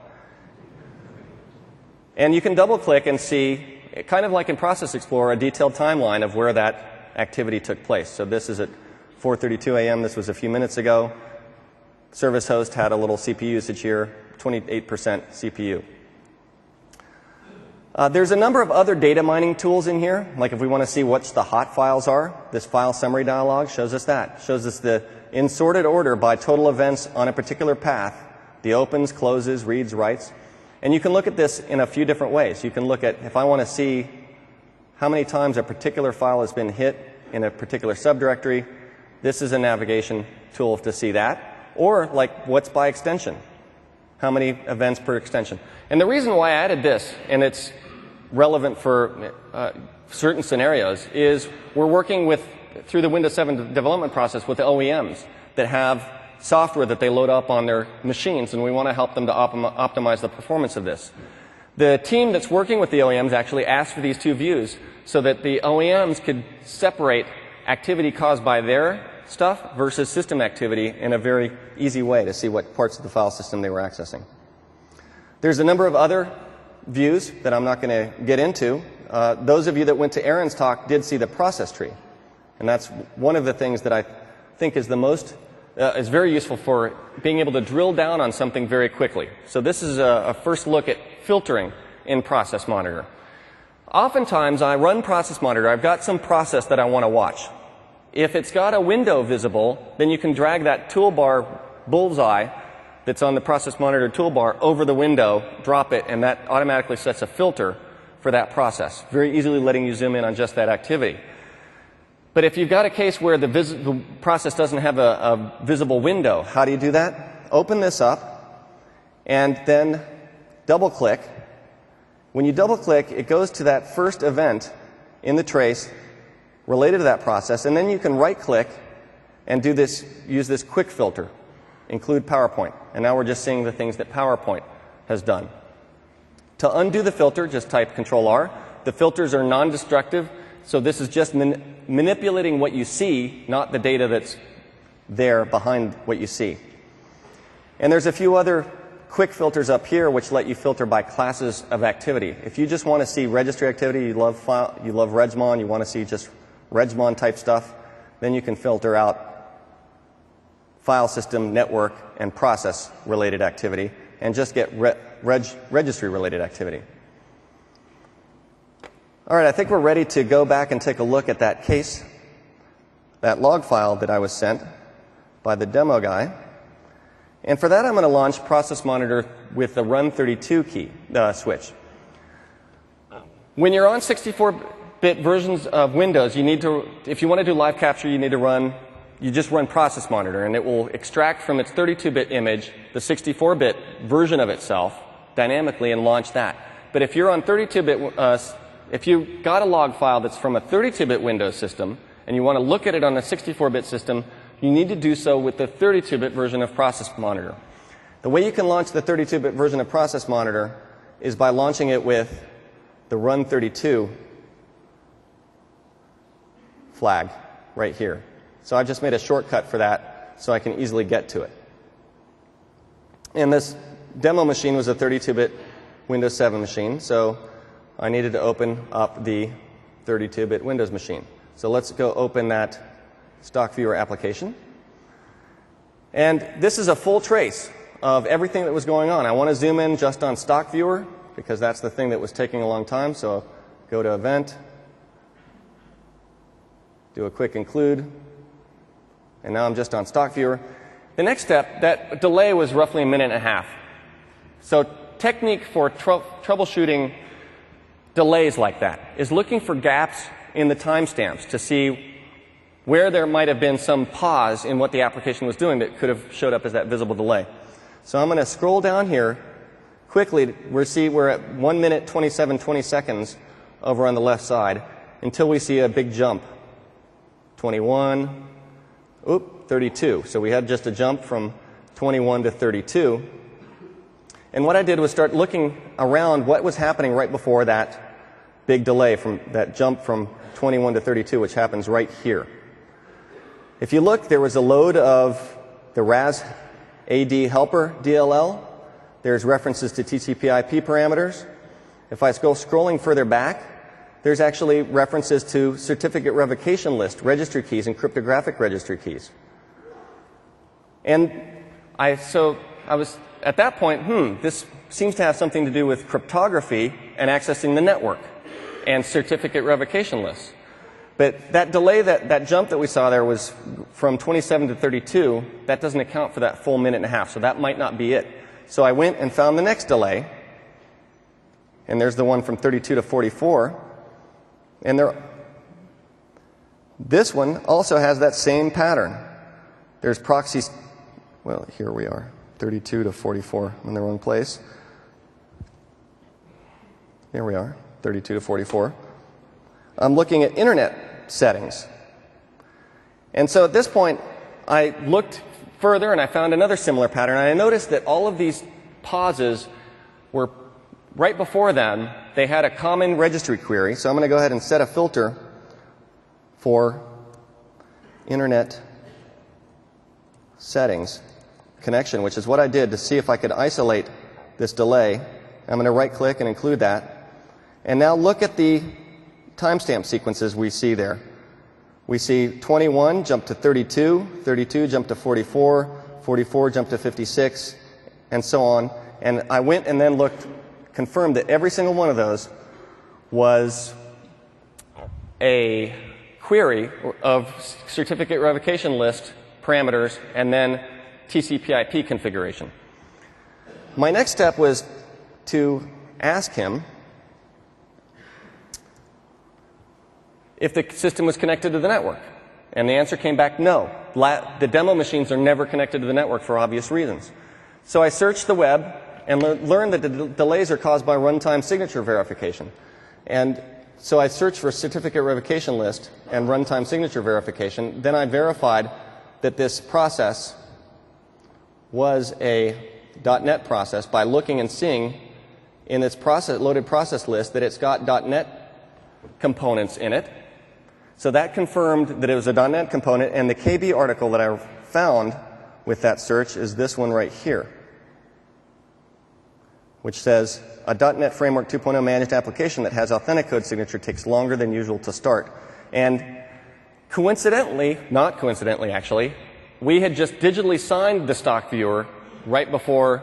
And you can double-click and see, kind of like in Process Explorer, a detailed timeline of where that activity took place. So this is at 4:32 a.m. This was a few minutes ago. Service host had a little CPU usage here, 28% CPU. There's a number of other data mining tools in here. Like if we want to see what the hot files are, this file summary dialog shows us that. Shows us in sorted order by total events on a particular path, the opens, closes, reads, writes. And you can look at this in a few different ways. You can look at, if I want to see how many times a particular file has been hit in a particular subdirectory, this is a navigation tool to see that. Or like what's by extension. How many events per extension. And the reason why I added this, and it's relevant for certain scenarios, is we're working through the Windows 7 development process with the OEMs that have software that they load up on their machines, and we want to help them to optimize the performance of this. The team that's working with the OEMs actually asked for these two views so that the OEMs could separate activity caused by their stuff versus system activity in a very easy way to see what parts of the file system they were accessing. There's a number of other views that I'm not going to get into. Those of you that went to Aaron's talk did see the process tree. And that's one of the things that I think is the most, is very useful for being able to drill down on something very quickly. So this is a first look at filtering in Process Monitor. Oftentimes I run Process Monitor, I've got some process that I want to watch. If it's got a window visible, then you can drag that toolbar bullseye that's on the Process Monitor toolbar over the window, drop it, and that automatically sets a filter for that process, very easily letting you zoom in on just that activity. But if you've got a case where the process doesn't have a visible window, how do you do that? Open this up and then double-click. When you double-click, it goes to that first event in the trace related to that process, and then you can right-click and do this, use this quick filter, include PowerPoint. And now we're just seeing the things that PowerPoint has done. To undo the filter, just type Control-R. The filters are non-destructive, so this is just manipulating what you see, not the data that's there behind what you see. And there's a few other quick filters up here which let you filter by classes of activity. If you just want to see registry activity, you love Regmon, you want to see just Regmon type stuff, then you can filter out file system, network, and process related activity and just get registry related activity. All right, I think we're ready to go back and take a look at that case, that log file that I was sent by the demo guy. And for that, I'm going to launch Process Monitor with the Run32 key, switch. When you're on 64-bit versions of Windows, you need to, if you want to do live capture, you just run Process Monitor, and it will extract from its 32-bit image the 64-bit version of itself dynamically and launch that. But if you're on 32-bit, if you got a log file that's from a 32-bit Windows system and you want to look at it on a 64-bit system, you need to do so with the 32-bit version of Process Monitor. The way you can launch the 32-bit version of Process Monitor is by launching it with the Run32 flag right here. So I just made a shortcut for that so I can easily get to it. And this demo machine was a 32-bit Windows 7 machine, so I needed to open up the 32-bit Windows machine. So let's go open that stock viewer application. And this is a full trace of everything that was going on. I want to zoom in just on stock viewer because that's the thing that was taking a long time. So go to event, do a quick include, and now I'm just on stock viewer. The next step, that delay was roughly a minute and a half. So technique for troubleshooting delays like that is looking for gaps in the timestamps to see where there might have been some pause in what the application was doing that could have showed up as that visible delay. So I'm going to scroll down here quickly. We're at 1 minute 20 seconds over on the left side until we see a big jump. 21, 32. So we had just a jump from 21 to 32. And what I did was start looking around what was happening right before that big delay, from that jump from 21 to 32, which happens right here. If you look, there was a load of the RAS AD helper DLL. There's references to TCP/IP parameters. If I go scrolling further back, there's actually references to certificate revocation list, registry keys, and cryptographic registry keys. And so I was at that point, this seems to have something to do with cryptography and accessing the network and certificate revocation lists. But that delay, that jump that we saw there was from 27 to 32. That doesn't account for that full minute and a half, so that might not be it. So I went and found the next delay, and there's the one from 32 to 44. And this one also has that same pattern. There's proxies. Well, here we are, 32 to 44. I'm in the wrong place. Here we are, 32 to 44. I'm looking at internet settings. And so at this point, I looked further and I found another similar pattern. And I noticed that all of these pauses were right before then, they had a common registry query. So I'm going to go ahead and set a filter for Internet settings connection, which is what I did to see if I could isolate this delay. I'm going to right-click and include that. And now look at the timestamp sequences we see there. We see 21 jump to 32, 32 jump to 44, 44 jump to 56, and so on. And I went and then confirmed that every single one of those was a query of certificate revocation list parameters and then TCP/IP configuration. My next step was to ask him if the system was connected to the network. And the answer came back no. The demo machines are never connected to the network for obvious reasons. So I searched the web and learned that the delays are caused by runtime signature verification. And so I searched for certificate revocation list and runtime signature verification. Then I verified that this process was a .NET process by looking and seeing in its loaded process list that it's got .NET components in it. So that confirmed that it was a .NET component, and the KB article that I found with that search is this one right here, which says a .NET Framework 2.0 managed application that has AuthentiCode signature takes longer than usual to start. And coincidentally, not coincidentally actually, we had just digitally signed the stock viewer right before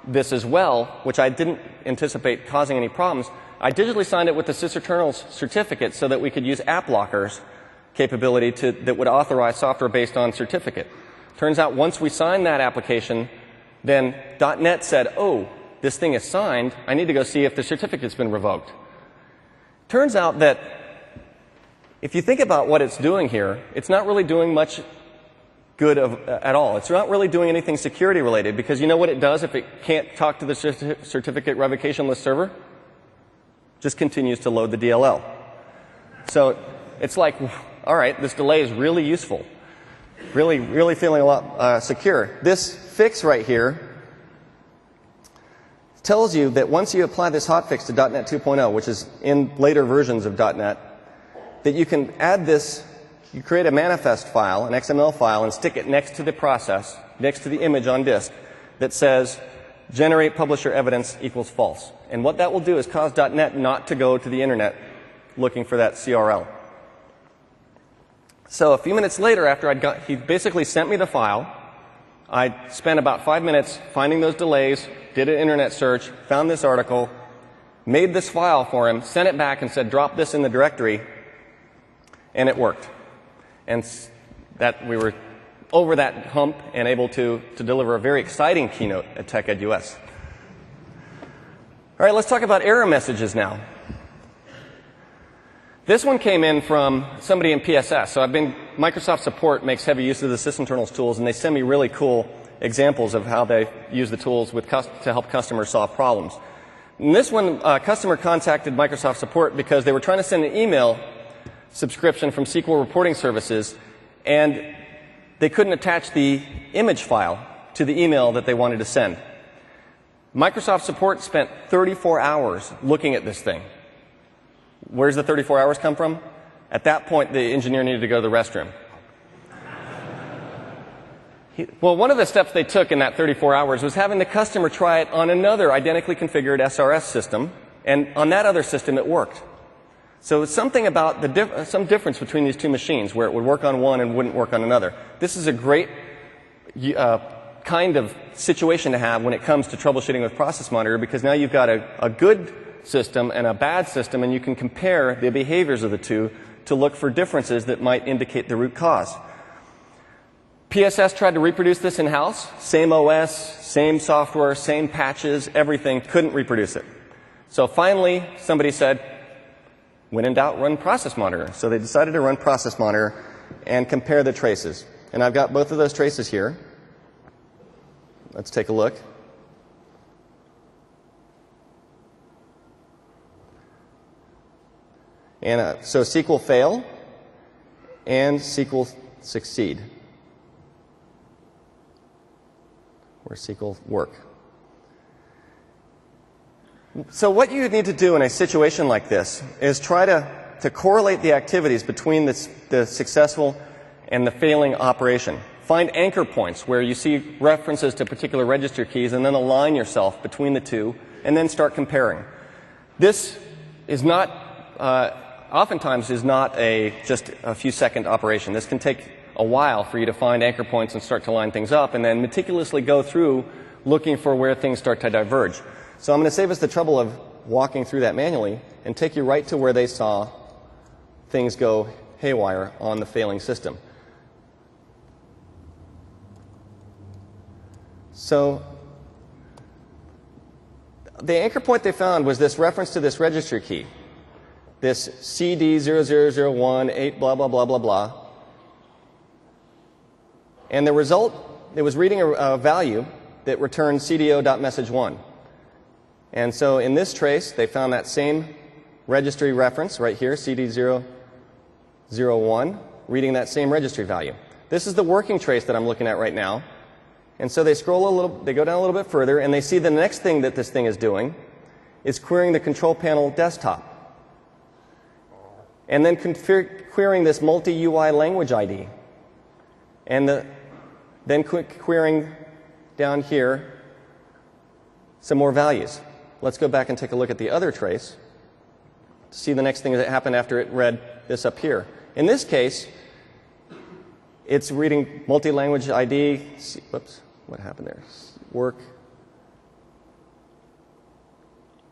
this as well, which I didn't anticipate causing any problems. I digitally signed it with the sysinternals certificate so that we could use app lockers capability that would authorize software based on certificate. Turns out once we signed that application, then .NET said, oh, this thing is signed. I need to go see if the certificate's been revoked. Turns out that if you think about what it's doing here, it's not really doing much good at all. It's not really doing anything security related, because you know what it does if it can't talk to the certificate revocation list server? Just continues to load the DLL. So it's like, all right, this delay is really useful. Really feeling a lot secure. This fix right here tells you that once you apply this hotfix to .NET 2.0, which is in later versions of .NET, that you can add this, you create a manifest file, an XML file, and stick it next to the process, next to the image on disk, that says generate publisher evidence equals false. And what that will do is cause .NET not to go to the internet looking for that CRL. So a few minutes later, after he basically sent me the file, I spent about 5 minutes finding those delays, did an internet search, found this article, made this file for him, sent it back and said drop this in the directory, and it worked. And that we were over that hump and able to deliver a very exciting keynote at TechEd US. All right, let's talk about error messages now. This one came in from somebody in PSS. So Microsoft Support makes heavy use of the sysinternals tools, and they send me really cool examples of how they use the tools to help customers solve problems. In this one, a customer contacted Microsoft Support because they were trying to send an email subscription from SQL reporting services, and they couldn't attach the image file to the email that they wanted to send. Microsoft Support spent 34 hours looking at this thing. Where's the 34 hours come from? At that point, the engineer needed to go to the restroom. Well, one of the steps they took in that 34 hours was having the customer try it on another identically configured SRS system, and on that other system it worked. So it's something about some difference between these two machines where it would work on one and wouldn't work on another. This is a great kind of situation to have when it comes to troubleshooting with Process Monitor, because now you've got a good system and a bad system, and you can compare the behaviors of the two to look for differences that might indicate the root cause. PSS tried to reproduce this in-house. Same OS, same software, same patches, everything. Couldn't reproduce it. So finally, somebody said, when in doubt, run Process Monitor. So they decided to run Process Monitor and compare the traces. And I've got both of those traces here. Let's take a look. And so SQL fail and SQL succeed, or SQL work. So what you need to do in a situation like this is try to correlate the activities between the successful and the failing operation. Find anchor points where you see references to particular register keys and then align yourself between the two and then start comparing. This is not, oftentimes is not just a few second operation. This can take a while for you to find anchor points and start to line things up and then meticulously go through looking for where things start to diverge. So I'm going to save us the trouble of walking through that manually and take you right to where they saw things go haywire on the failing system. So the anchor point they found was this reference to this registry key, this CD0001 8 blah blah blah blah blah. And the result, it was reading a value that returned CDO.message1. And so in this trace, they found that same registry reference right here, CD001, reading that same registry value. This is the working trace that I'm looking at right now. And so they scroll a little, they go down a little bit further, and they see the next thing that this thing is doing is querying the control panel desktop. And then querying this multi-UI language ID. And then querying down here some more values. Let's go back and take a look at the other trace to see the next thing that happened after it read this up here. In this case, it's reading multi-language ID. Whoops, what happened there? Work.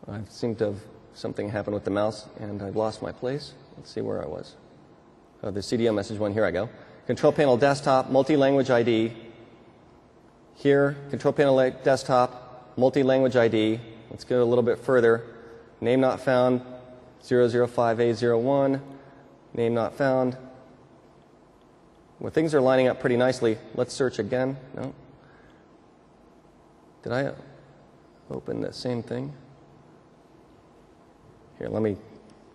I seem to have something happened with the mouse, and I've lost my place. Let's see where I was. Oh, the CDO message one. Here I go. Control panel desktop, multi-language ID. Here, control panel desktop, multi-language ID. Let's go a little bit further. Name not found, 005A01. Name not found. Well, things are lining up pretty nicely. Let's search again. No. Did I open the same thing? Here, let me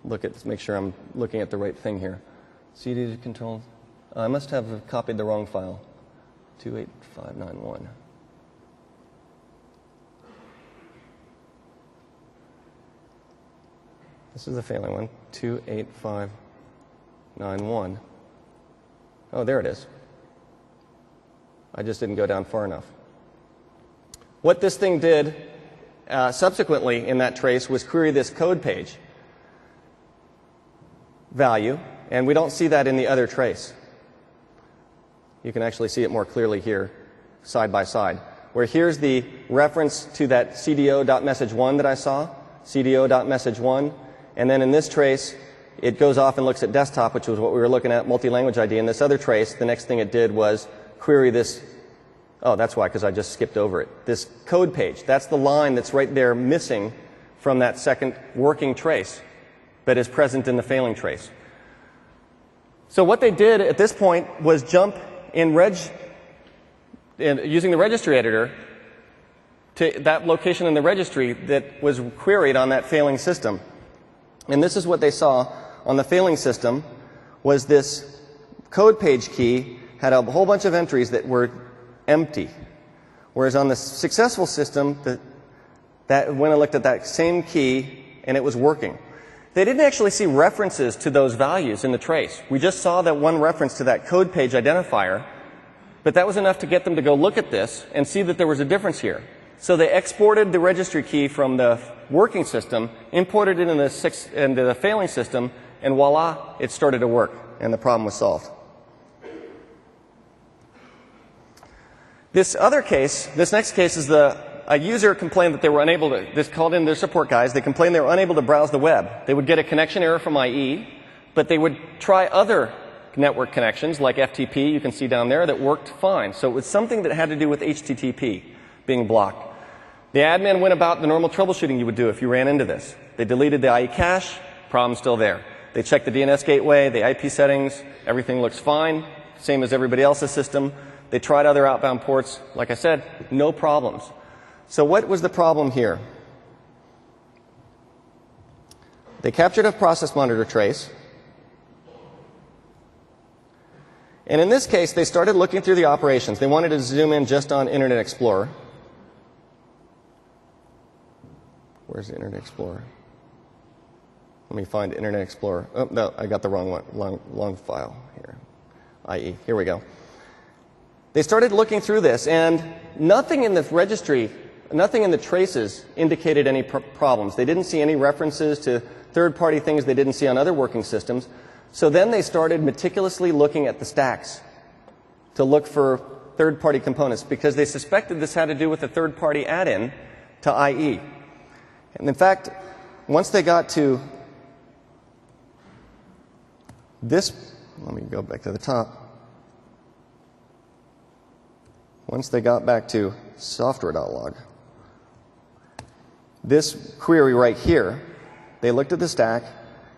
look at, make sure I'm looking at the right thing here. CD control. I must have copied the wrong file. 28591. This is the failing one. 28591. Oh, there it is. I just didn't go down far enough. What this thing did subsequently in that trace was query this code page value, and we don't see that in the other trace. You can actually see it more clearly here, side by side, where here's the reference to that CDO.message1 that I saw, CDO.message1, and then in this trace, it goes off and looks at desktop, which was what we were looking at, multi-language ID. In this other trace, the next thing it did was query this. Oh, that's why, because I just skipped over it. This code page, that's the line that's right there missing from that second working trace, but is present in the failing trace. So what they did at this point was jump in using the registry editor to that location in the registry that was queried on that failing system. And this is what they saw on the failing system, was this code page key had a whole bunch of entries that were empty. Whereas on the successful system, that when I looked at that same key and it was working. They didn't actually see references to those values in the trace. We just saw that one reference to that code page identifier, but that was enough to get them to go look at this and see that there was a difference here. So they exported the registry key from the working system, imported it into the failing system, and voila, it started to work, and the problem was solved. This other case, this next case is a user complained that they were unable to, this called in their support guys, they complained they were unable to browse the web. They would get a connection error from IE, but they would try other network connections like FTP, you can see down there, that worked fine. So it was something that had to do with HTTP being blocked. The admin went about the normal troubleshooting you would do if you ran into this. They deleted the IE cache, problem still there. They checked the DNS gateway, the IP settings, everything looks fine, same as everybody else's system. They tried other outbound ports. Like I said, no problems. So what was the problem here? They captured a process monitor trace. And in this case, they started looking through the operations. They wanted to zoom in just on Internet Explorer. Where's the Internet Explorer? Let me find Internet Explorer. Oh, no, I got the wrong one. Long file here. IE. Here we go. They started looking through this, and nothing in the registry, nothing in the traces indicated any problems. They didn't see any references to third-party things they didn't see on other working systems. So then they started meticulously looking at the stacks to look for third-party components because they suspected this had to do with a third-party add-in to IE. And in fact, once they got to this, let me go back to the top. Once they got back to software.log, this query right here, they looked at the stack,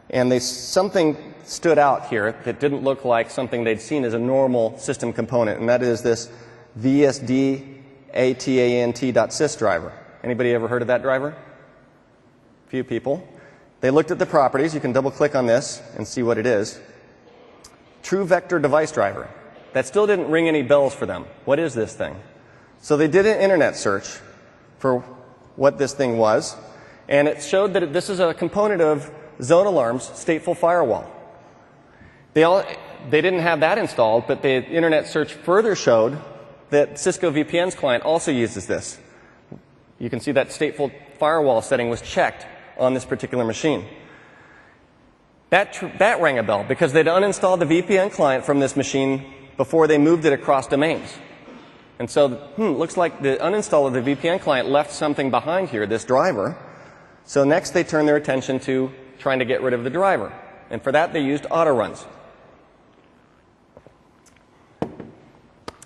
and something stood out here that didn't look like something they'd seen as a normal system component, and that is this vsd-atant.sys driver. Anybody ever heard of that driver? A few people. They looked at the properties. You can double-click on this and see what it is. True vector device driver. That still didn't ring any bells for them. What is this thing? So they did an internet search for what this thing was, and it showed that this is a component of Zone Alarm's stateful firewall. They didn't have that installed, but the internet search further showed that Cisco VPN's client also uses this. You can see that stateful firewall setting was checked on this particular machine. That rang a bell because they'd uninstalled the VPN client from this machine before they moved it across domains. And so, looks like the uninstall of the VPN client left something behind here, this driver. So next they turned their attention to trying to get rid of the driver. And for that they used autoruns.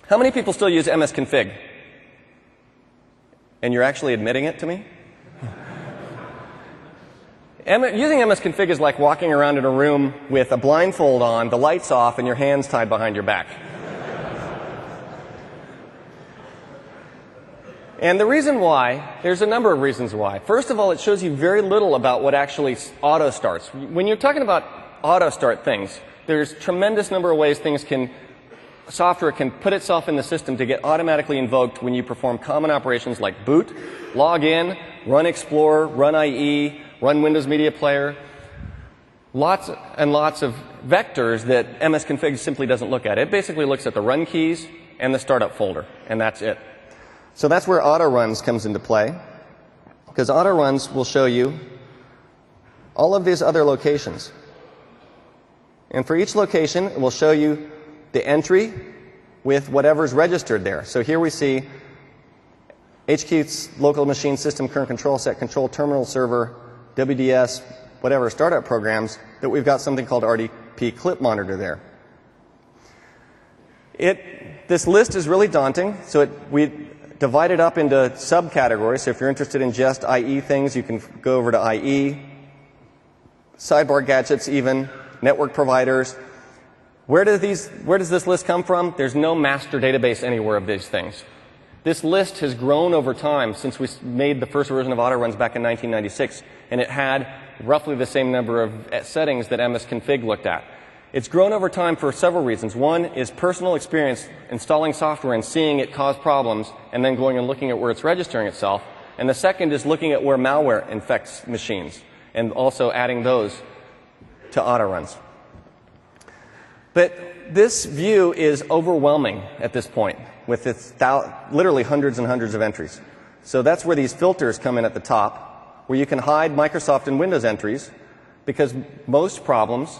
How many people still use msconfig? And you're actually admitting it to me? Using msconfig is like walking around in a room with a blindfold on, the lights off, and your hands tied behind your back. And the reason why, there's a number of reasons why. First of all, it shows you very little about what actually auto starts. When you're talking about auto start things, there's a tremendous number of ways software can put itself in the system to get automatically invoked when you perform common operations like boot, log in, run Explorer, run IE, run Windows Media Player. Lots and lots of vectors that msconfig simply doesn't look at. It basically looks at the run keys and the startup folder, and that's it. So that's where autoruns comes into play, because autoruns will show you all of these other locations. And for each location, it will show you the entry with whatever's registered there. So here we see HQ's local machine system current control set control terminal server WDS whatever startup programs that we've got something called RDP clip monitor there. This list is really daunting, so we divide it up into subcategories. So if you're interested in just IE things, you can go over to IE, sidebar gadgets even, network providers. Where does this list come from? There's no master database anywhere of these things. This list has grown over time since we made the first version of autoruns back in 1996, and it had roughly the same number of settings that msconfig looked at. It's grown over time for several reasons. One is personal experience installing software and seeing it cause problems and then going and looking at where it's registering itself. And the second is looking at where malware infects machines and also adding those to autoruns. But this view is overwhelming at this point with its literally hundreds and hundreds of entries. So that's where these filters come in at the top, where you can hide Microsoft and Windows entries, because most problems,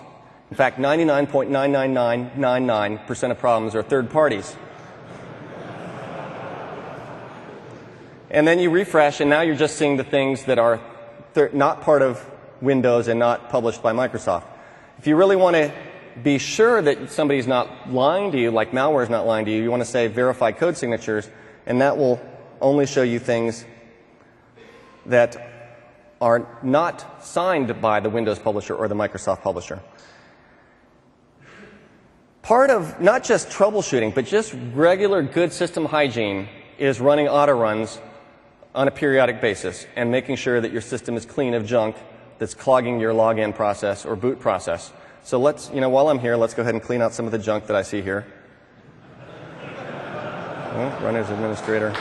in fact 99.99999% of problems, are third parties. And then you refresh, and now you're just seeing the things that are not part of Windows and not published by Microsoft. If you really want to be sure that somebody's not lying to you, like malware is not lying to you, you want to say verify code signatures, and that will only show you things that are not signed by the Windows publisher or the Microsoft publisher. Part of not just troubleshooting, but just regular good system hygiene is running autoruns on a periodic basis and making sure that your system is clean of junk that's clogging your login process or boot process. So let's, while I'm here, let's go ahead and clean out some of the junk that I see here. Run as administrator.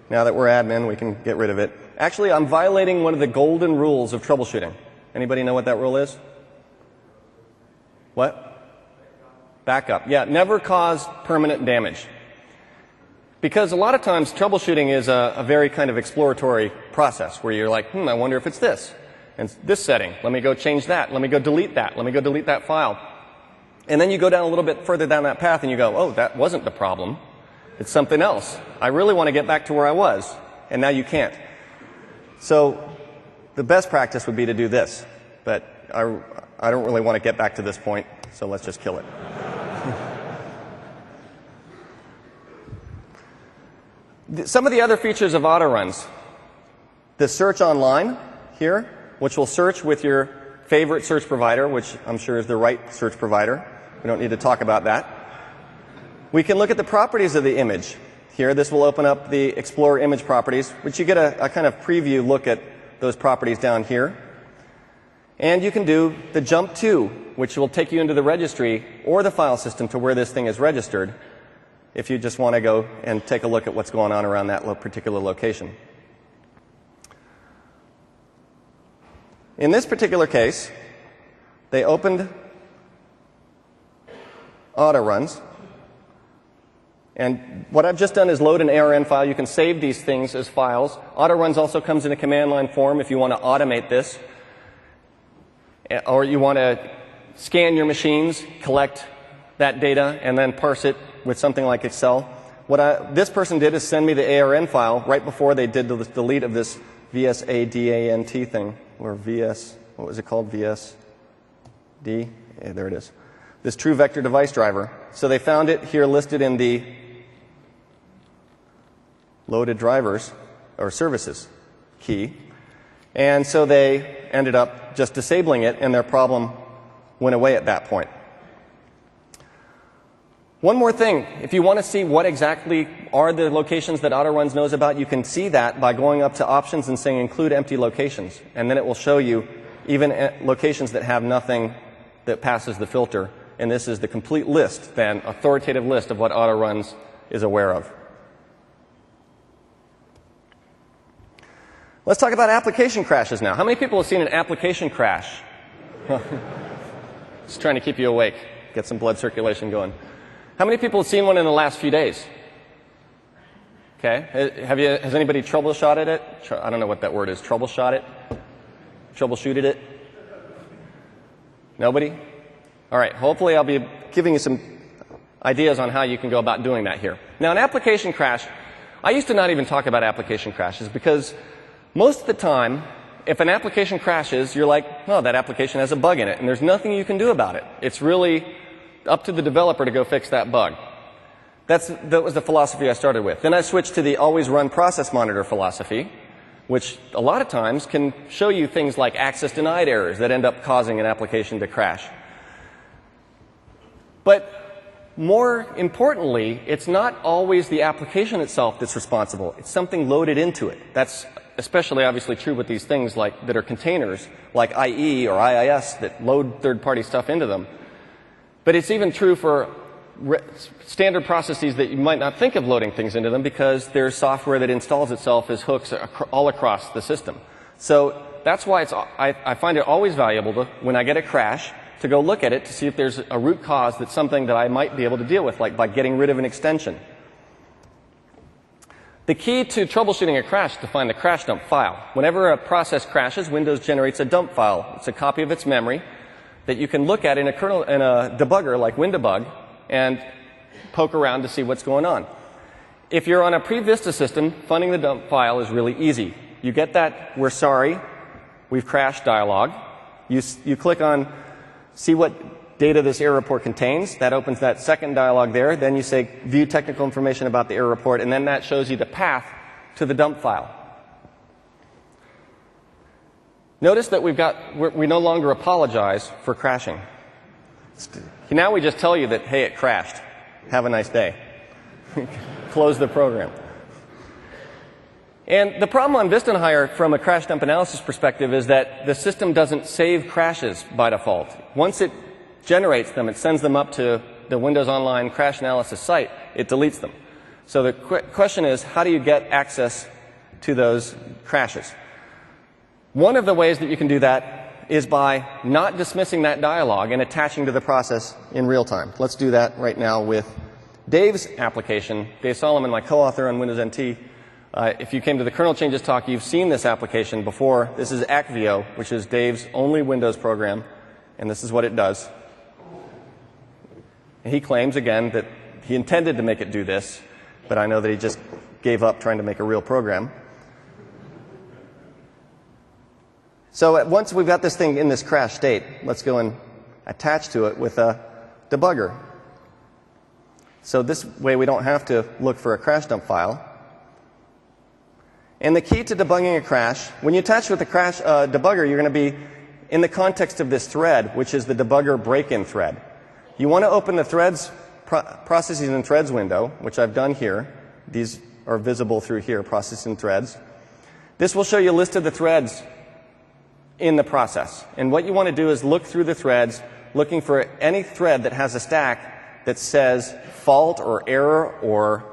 Now that we're admin, we can get rid of it. Actually, I'm violating one of the golden rules of troubleshooting. Anybody know what that rule is? What? Backup. Yeah, never cause permanent damage. Because a lot of times troubleshooting is a very kind of exploratory process where you're like, I wonder if it's this. And this setting, let me go change that. Let me go delete that. Let me go delete that file. And then you go down a little bit further down that path and you go, oh, that wasn't the problem. It's something else. I really want to get back to where I was. And now you can't. So the best practice would be to do this. But I don't really want to get back to this point, so let's just kill it. Some of the other features of autoruns. The search online here, which will search with your favorite search provider, which I'm sure is the right search provider. We don't need to talk about that. We can look at the properties of the image. Here, this will open up the Explorer image properties, which you get a kind of preview look at those properties down here. And you can do the jump to, which will take you into the registry or the file system to where this thing is registered, if you just want to go and take a look at what's going on around that particular location. In this particular case, they opened autoruns. And what I've just done is load an ARN file. You can save these things as files. Autoruns also comes in a command line form if you want to automate this. Or you want to scan your machines, collect that data, and then parse it with something like Excel. What this person did is send me the ARN file right before they did the delete of this VSADANT thing. Or VS, what was it called? VSD? Yeah, there it is. This true vector device driver. So they found it here listed in the loaded drivers or services key. And so they ended up just disabling it, and their problem went away at that point. One more thing. If you want to see what exactly are the locations that Autoruns knows about, you can see that by going up to Options and saying Include Empty Locations. And then it will show you even locations that have nothing that passes the filter. And this is the complete list, then, authoritative list of what Autoruns is aware of. Let's talk about application crashes now. How many people have seen an application crash? Just trying to keep you awake, get some blood circulation going. How many people have seen one in the last few days? Okay. Has anybody troubleshotted it? I don't know what that word is. Troubleshot it? Troubleshooted it? Nobody? All right. Hopefully I'll be giving you some ideas on how you can go about doing that here. Now, an application crash, I used to not even talk about application crashes because most of the time, if an application crashes, you're like, oh, that application has a bug in it, and there's nothing you can do about it. It's really up to the developer to go fix that bug. That was the philosophy I started with. Then I switched to the always run process monitor philosophy, which a lot of times can show you things like access denied errors that end up causing an application to crash. But more importantly, it's not always the application itself that's responsible. It's something loaded into it. That's especially obviously true with these things like that are containers, like IE or IIS that load third-party stuff into them. But it's even true for standard processes that you might not think of loading things into them because there's software that installs itself as hooks all across the system. So that's why I find it always valuable to, when I get a crash, to go look at it to see if there's a root cause that's something that I might be able to deal with, like by getting rid of an extension. The key to troubleshooting a crash is to find the crash dump file. Whenever a process crashes, Windows generates a dump file. It's a copy of its memory that you can look at in a debugger like WinDebug and poke around to see what's going on. If you're on a pre-Vista system, finding the dump file is really easy. You get that "we're sorry, we've crashed" dialog. You click on see what data this error report contains. That opens that second dialog there. Then you say view technical information about the error report, and then that shows you the path to the dump file. Notice that we no longer apologize for crashing. Now we just tell you that, hey, it crashed. Have a nice day. Close the program. And the problem on VistaHire from a crash dump analysis perspective is that the system doesn't save crashes by default. Once it generates them, it sends them up to the Windows Online crash analysis site, it deletes them. So the question is, how do you get access to those crashes? One of the ways that you can do that is by not dismissing that dialog and attaching to the process in real time. Let's do that right now with Dave's application. Dave Solomon, my co-author on Windows NT. If you came to the kernel changes talk, you've seen this application before. This is Acvio, which is Dave's only Windows program, and this is what it does. He claims, again, that he intended to make it do this, but I know that he just gave up trying to make a real program. So once we've got this thing in this crash state, let's go and attach to it with a debugger. So this way we don't have to look for a crash dump file. And the key to debugging a crash, when you attach with the crash debugger, you're going to be in the context of this thread, which is the debugger break-in thread. You want to open the threads, processes and threads window, which I've done here. These are visible through here, processes and threads. This will show you a list of the threads in the process. And what you want to do is look through the threads, looking for any thread that has a stack that says fault or error or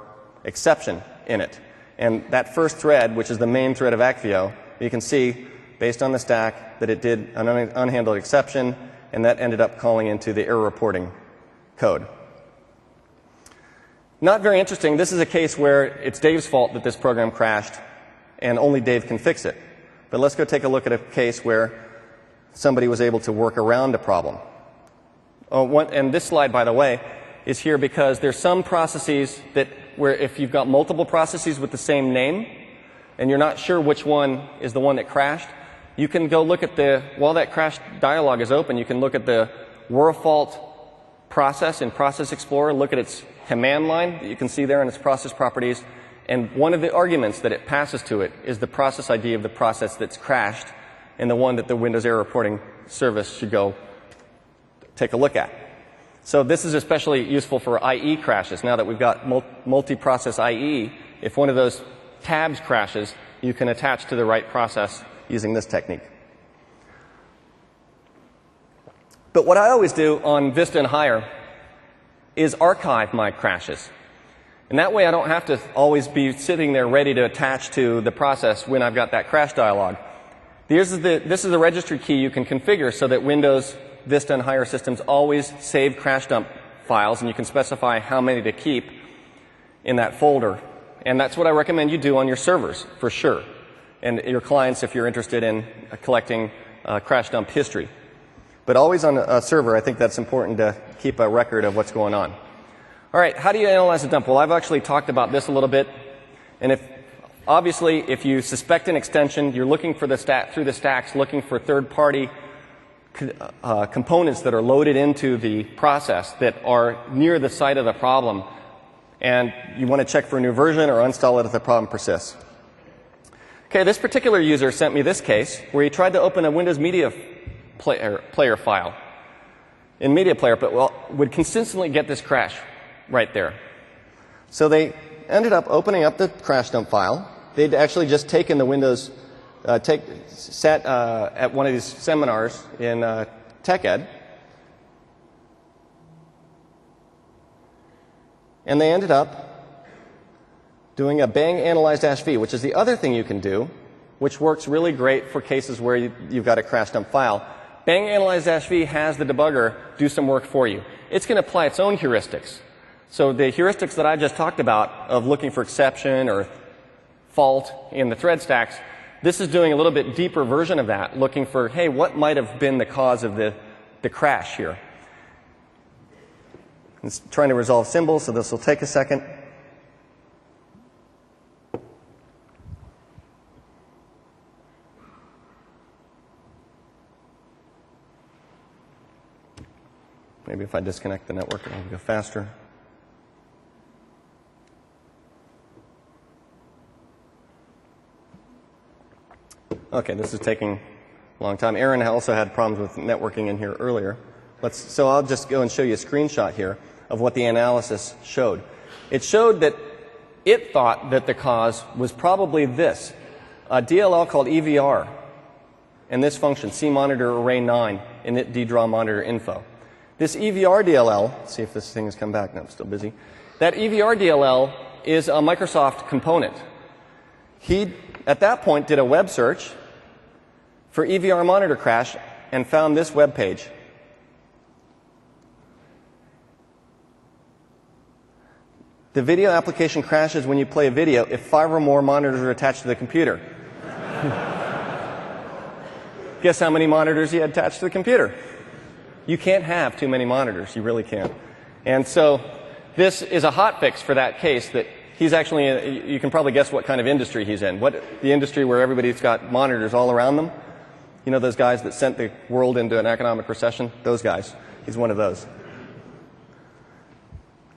exception in it. And that first thread, which is the main thread of Acvio, you can see, based on the stack, that it did an unhandled exception, and that ended up calling into the error reporting code. Not very interesting. This is a case where it's Dave's fault that this program crashed, and only Dave can fix it. But let's go take a look at a case where somebody was able to work around a problem. And this slide, by the way, is here because there's some processes that where if you've got multiple processes with the same name and you're not sure which one is the one that crashed, you can go look at while that crash dialog is open, you can look at the WRFault process in Process Explorer, look at its command line that you can see there in its process properties. And one of the arguments that it passes to it is the process ID of the process that's crashed and the one that the Windows Error Reporting Service should go take a look at. So this is especially useful for IE crashes. Now that we've got multi-process IE, if one of those tabs crashes, you can attach to the right process using this technique. But what I always do on Vista and higher is archive my crashes. And that way I don't have to always be sitting there ready to attach to the process when I've got that crash dialog. This is the registry key you can configure so that Windows, Vista, and higher systems always save crash dump files, and you can specify how many to keep in that folder. And that's what I recommend you do on your servers, for sure, and your clients if you're interested in collecting crash dump history. But always on a server, I think that's important to keep a record of what's going on. All right, how do you analyze a dump? Well, I've actually talked about this a little bit. And obviously, if you suspect an extension, you're looking for through the stacks, looking for third-party components that are loaded into the process that are near the site of the problem. And you want to check for a new version or uninstall it if the problem persists. Okay, this particular user sent me this case where he tried to open a Windows Media Player file in Media Player, but would consistently get this crash right there. So they ended up opening up the crash dump file. They'd actually just taken the Windows, sat at one of these seminars in TechEd, and they ended up doing a bang analyze-v, which is the other thing you can do, which works really great for cases where you've got a crash dump file. Bang analyze-v has the debugger do some work for you. It's going to apply its own heuristics. So the heuristics that I just talked about of looking for exception or fault in the thread stacks, this is doing a little bit deeper version of that, looking for, hey, what might have been the cause of the crash here? It's trying to resolve symbols, so this will take a second. Maybe if I disconnect the network, it'll go faster. Okay, this is taking a long time. Aaron also had problems with networking in here earlier. So I'll just go and show you a screenshot here of what the analysis showed. It showed that it thought that the cause was probably this, a DLL called EVR, and this function, cmonitor array 9, init ddraw monitor info. This EVR DLL, let's see if this thing has come back. No, I'm still busy. That EVR DLL is a Microsoft component. He, at that point, did a web search for EVR monitor crash and found this web page. The video application crashes when you play a video if 5 or more monitors are attached to the computer. Guess how many monitors he had attached to the computer? You can't have too many monitors. You really can't. And so this is a hotfix for that case that he's actually in. You can probably guess what kind of industry he's in. The industry where everybody's got monitors all around them. You know those guys that sent the world into an economic recession? Those guys. He's one of those.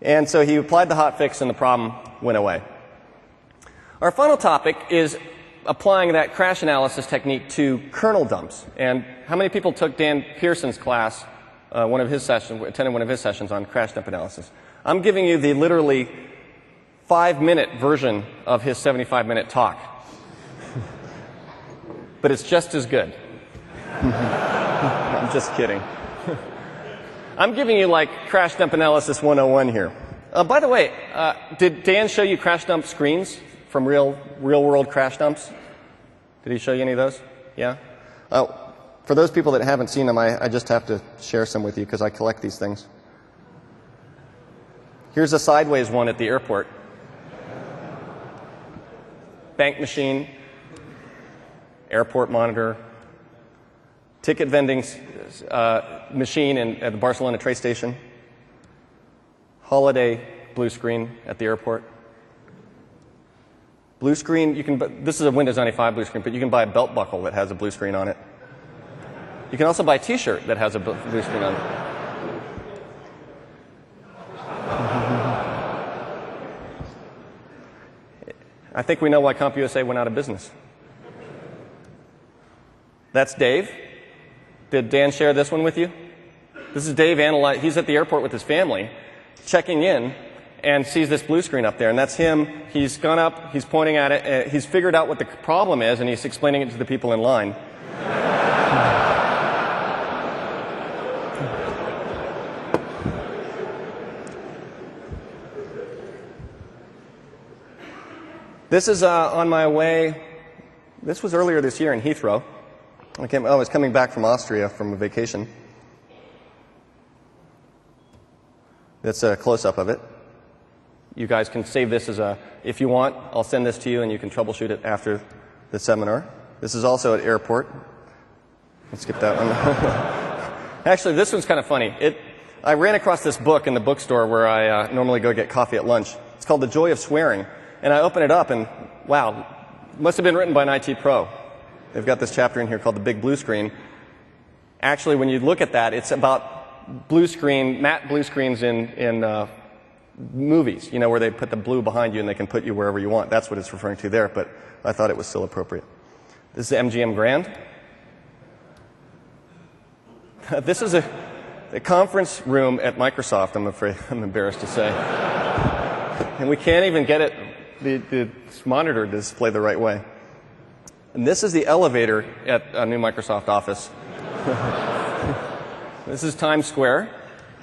And so he applied the hotfix and the problem went away. Our final topic is applying that crash analysis technique to kernel dumps. And how many people took Dan Pearson's class, attended one of his sessions on crash dump analysis? I'm giving you the literally 5-minute version of his 75-minute talk. But it's just as good. I'm just kidding. I'm giving you like crash dump analysis 101 here. By the way, did Dan show you crash dump screens from real world crash dumps? Did he show you any of those? Yeah? For those people that haven't seen them, I just have to share some with you because I collect these things. Here's a sideways one at the airport. Bank machine, airport monitor, ticket vending machine at the Barcelona train station, holiday blue screen at the airport. Blue screen, this is a Windows 95 blue screen, but you can buy a belt buckle that has a blue screen on it. You can also buy a t-shirt that has a blue screen on it. I think we know why CompUSA went out of business. That's Dave. Did Dan share this one with you? This is Dave he's at the airport with his family, checking in, and sees this blue screen up there, and that's him. He's gone up, he's pointing at it, he's figured out what the problem is, and he's explaining it to the people in line. This is on my way. This was earlier this year in Heathrow. I was coming back from Austria from a vacation. That's a close-up of it. You guys can save this if you want, I'll send this to you and you can troubleshoot it after the seminar. This is also at airport. Let's skip that one. Actually, this one's kind of funny. I ran across this book in the bookstore where I normally go get coffee at lunch. It's called The Joy of Swearing. And I open it up and, wow, must have been written by an IT pro. They've got this chapter in here called The Big Blue Screen. Actually, when you look at that, it's about matte blue screens in movies, where they put the blue behind you and they can put you wherever you want. That's what it's referring to there, but I thought it was still appropriate. This is MGM Grand. This is a conference room at Microsoft, I'm afraid, I'm embarrassed to say. And we can't even get the monitor to display the right way. And this is the elevator at a new Microsoft office. This is Times Square.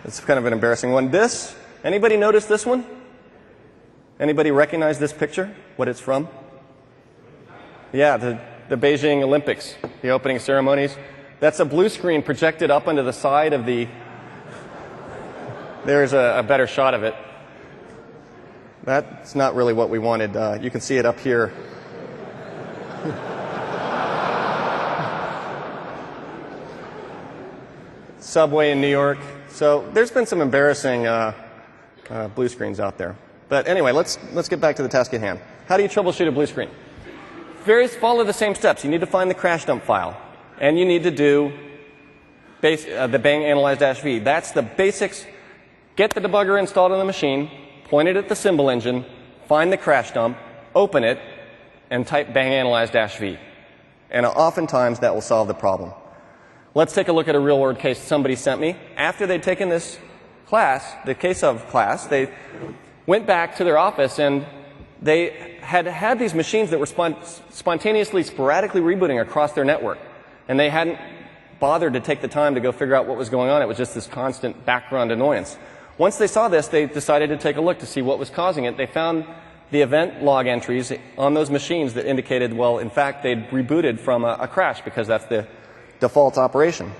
It's kind of an embarrassing one. Anybody notice this one? Anybody recognize this picture? What it's from? Yeah, the Beijing Olympics, the opening ceremonies. That's a blue screen projected up onto the side of the... There's a better shot of it. That's not really what we wanted. You can see it up here. Subway in New York. So there's been some embarrassing blue screens out there. But anyway, let's get back to the task at hand. How do you troubleshoot a blue screen? Follow the same steps. You need to find the crash dump file. And you need to do the bang analyze-v. That's the basics. Get the debugger installed on the machine, point it at the symbol engine, find the crash dump, open it, and type bang analyze-v. And oftentimes that will solve the problem. Let's take a look at a real-world case somebody sent me. After they'd taken this class, the case of class, they went back to their office and they had these machines that were spontaneously, sporadically rebooting across their network. And they hadn't bothered to take the time to go figure out what was going on. It was just this constant background annoyance. Once they saw this, they decided to take a look to see what was causing it. They found the event log entries on those machines that indicated, well, in fact, they'd rebooted from a crash because that's the default operation.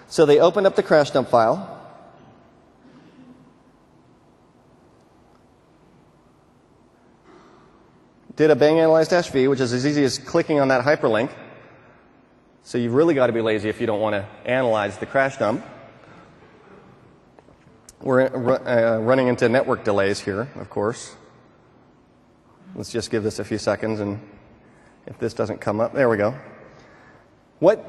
So they opened up the crash dump file. Did a bang analyze -v, which is as easy as clicking on that hyperlink. So you've really got to be lazy if you don't want to analyze the crash dump. We're running into network delays here, of course. Let's just give this a few seconds, and if this doesn't come up, there we go. What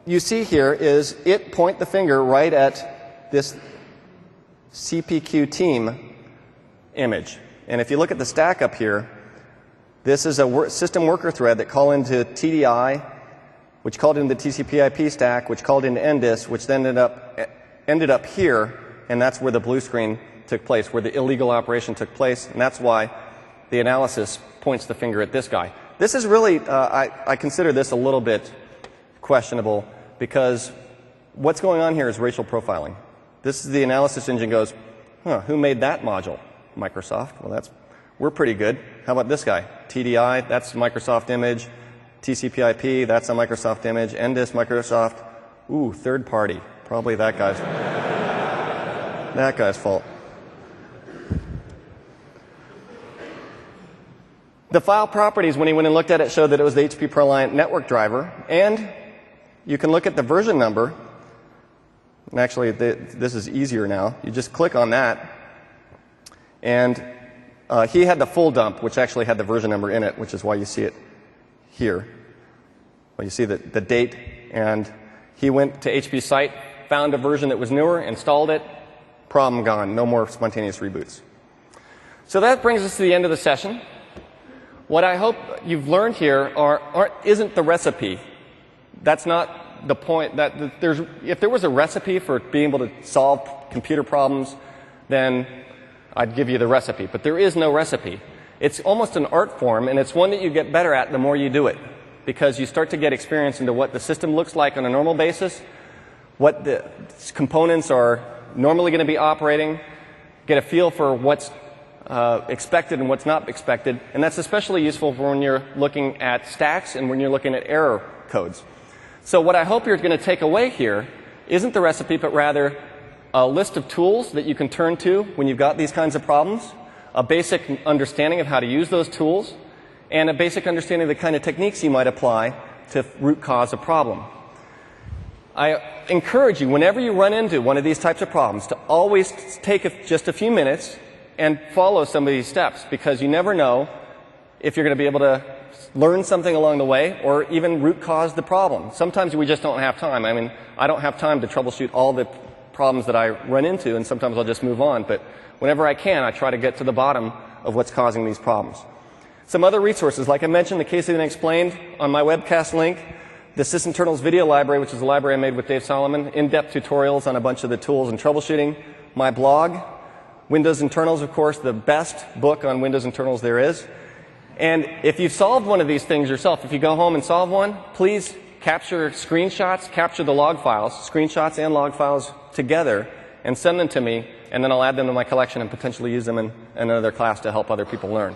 you see here is it point the finger right at this CPQ team image. And if you look at the stack up here, this is a system worker thread that called into TDI, which called into the TCP/IP stack, which called into NDIS, which then ended up here, and that's where the blue screen took place, where the illegal operation took place, and that's why the analysis points the finger at this guy. This is really, I consider this a little bit questionable, because what's going on here is racial profiling. This is the analysis engine goes, who made that module? Microsoft. Well, we're pretty good. How about this guy? TDI, that's Microsoft image. TCP/IP, that's a Microsoft image. NDIS, Microsoft. Ooh, third party. Probably that guy's fault. The file properties, when he went and looked at it, showed that it was the HP ProLiant network driver. And you can look at the version number. And actually, this is easier now. You just click on that. And he had the full dump, which actually had the version number in it, which is why you see it here. Well, you see the date. And he went to HP's site, found a version that was newer, installed it. Problem gone. No more spontaneous reboots. So that brings us to the end of the session. What I hope you've learned here isn't the recipe. That's not the point. If there was a recipe for being able to solve computer problems, then I'd give you the recipe. But there is no recipe. It's almost an art form, and it's one that you get better at the more you do it, because you start to get experience into what the system looks like on a normal basis, what the components are normally going to be operating, get a feel for what's expected and what's not expected. And that's especially useful for when you're looking at stacks and when you're looking at error codes. So what I hope you're going to take away here isn't the recipe, but rather a list of tools that you can turn to when you've got these kinds of problems, a basic understanding of how to use those tools, and a basic understanding of the kind of techniques you might apply to root cause a problem. I encourage you, whenever you run into one of these types of problems, to always take just a few minutes and follow some of these steps, because you never know if you're going to be able to learn something along the way or even root cause the problem. Sometimes we just don't have time. I mean, I don't have time to troubleshoot all the problems that I run into, and sometimes I'll just move on. But whenever I can, I try to get to the bottom of what's causing these problems. Some other resources, like I mentioned, the Case of the Unexplained on my webcast link, the Sysinternals video library, which is a library I made with Dave Solomon, in-depth tutorials on a bunch of the tools and troubleshooting, my blog, Windows Internals, of course, the best book on Windows Internals there is. And if you've solved one of these things yourself, if you go home and solve one, please capture screenshots, capture the log files, screenshots and log files together, and send them to me, and then I'll add them to my collection and potentially use them in another class to help other people learn.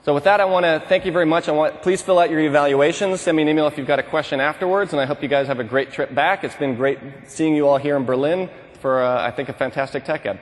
So with that, I want to thank you very much. Please fill out your evaluations. Send me an email if you've got a question afterwards, and I hope you guys have a great trip back. It's been great seeing you all here in Berlin for, I think, a fantastic Tech Ed.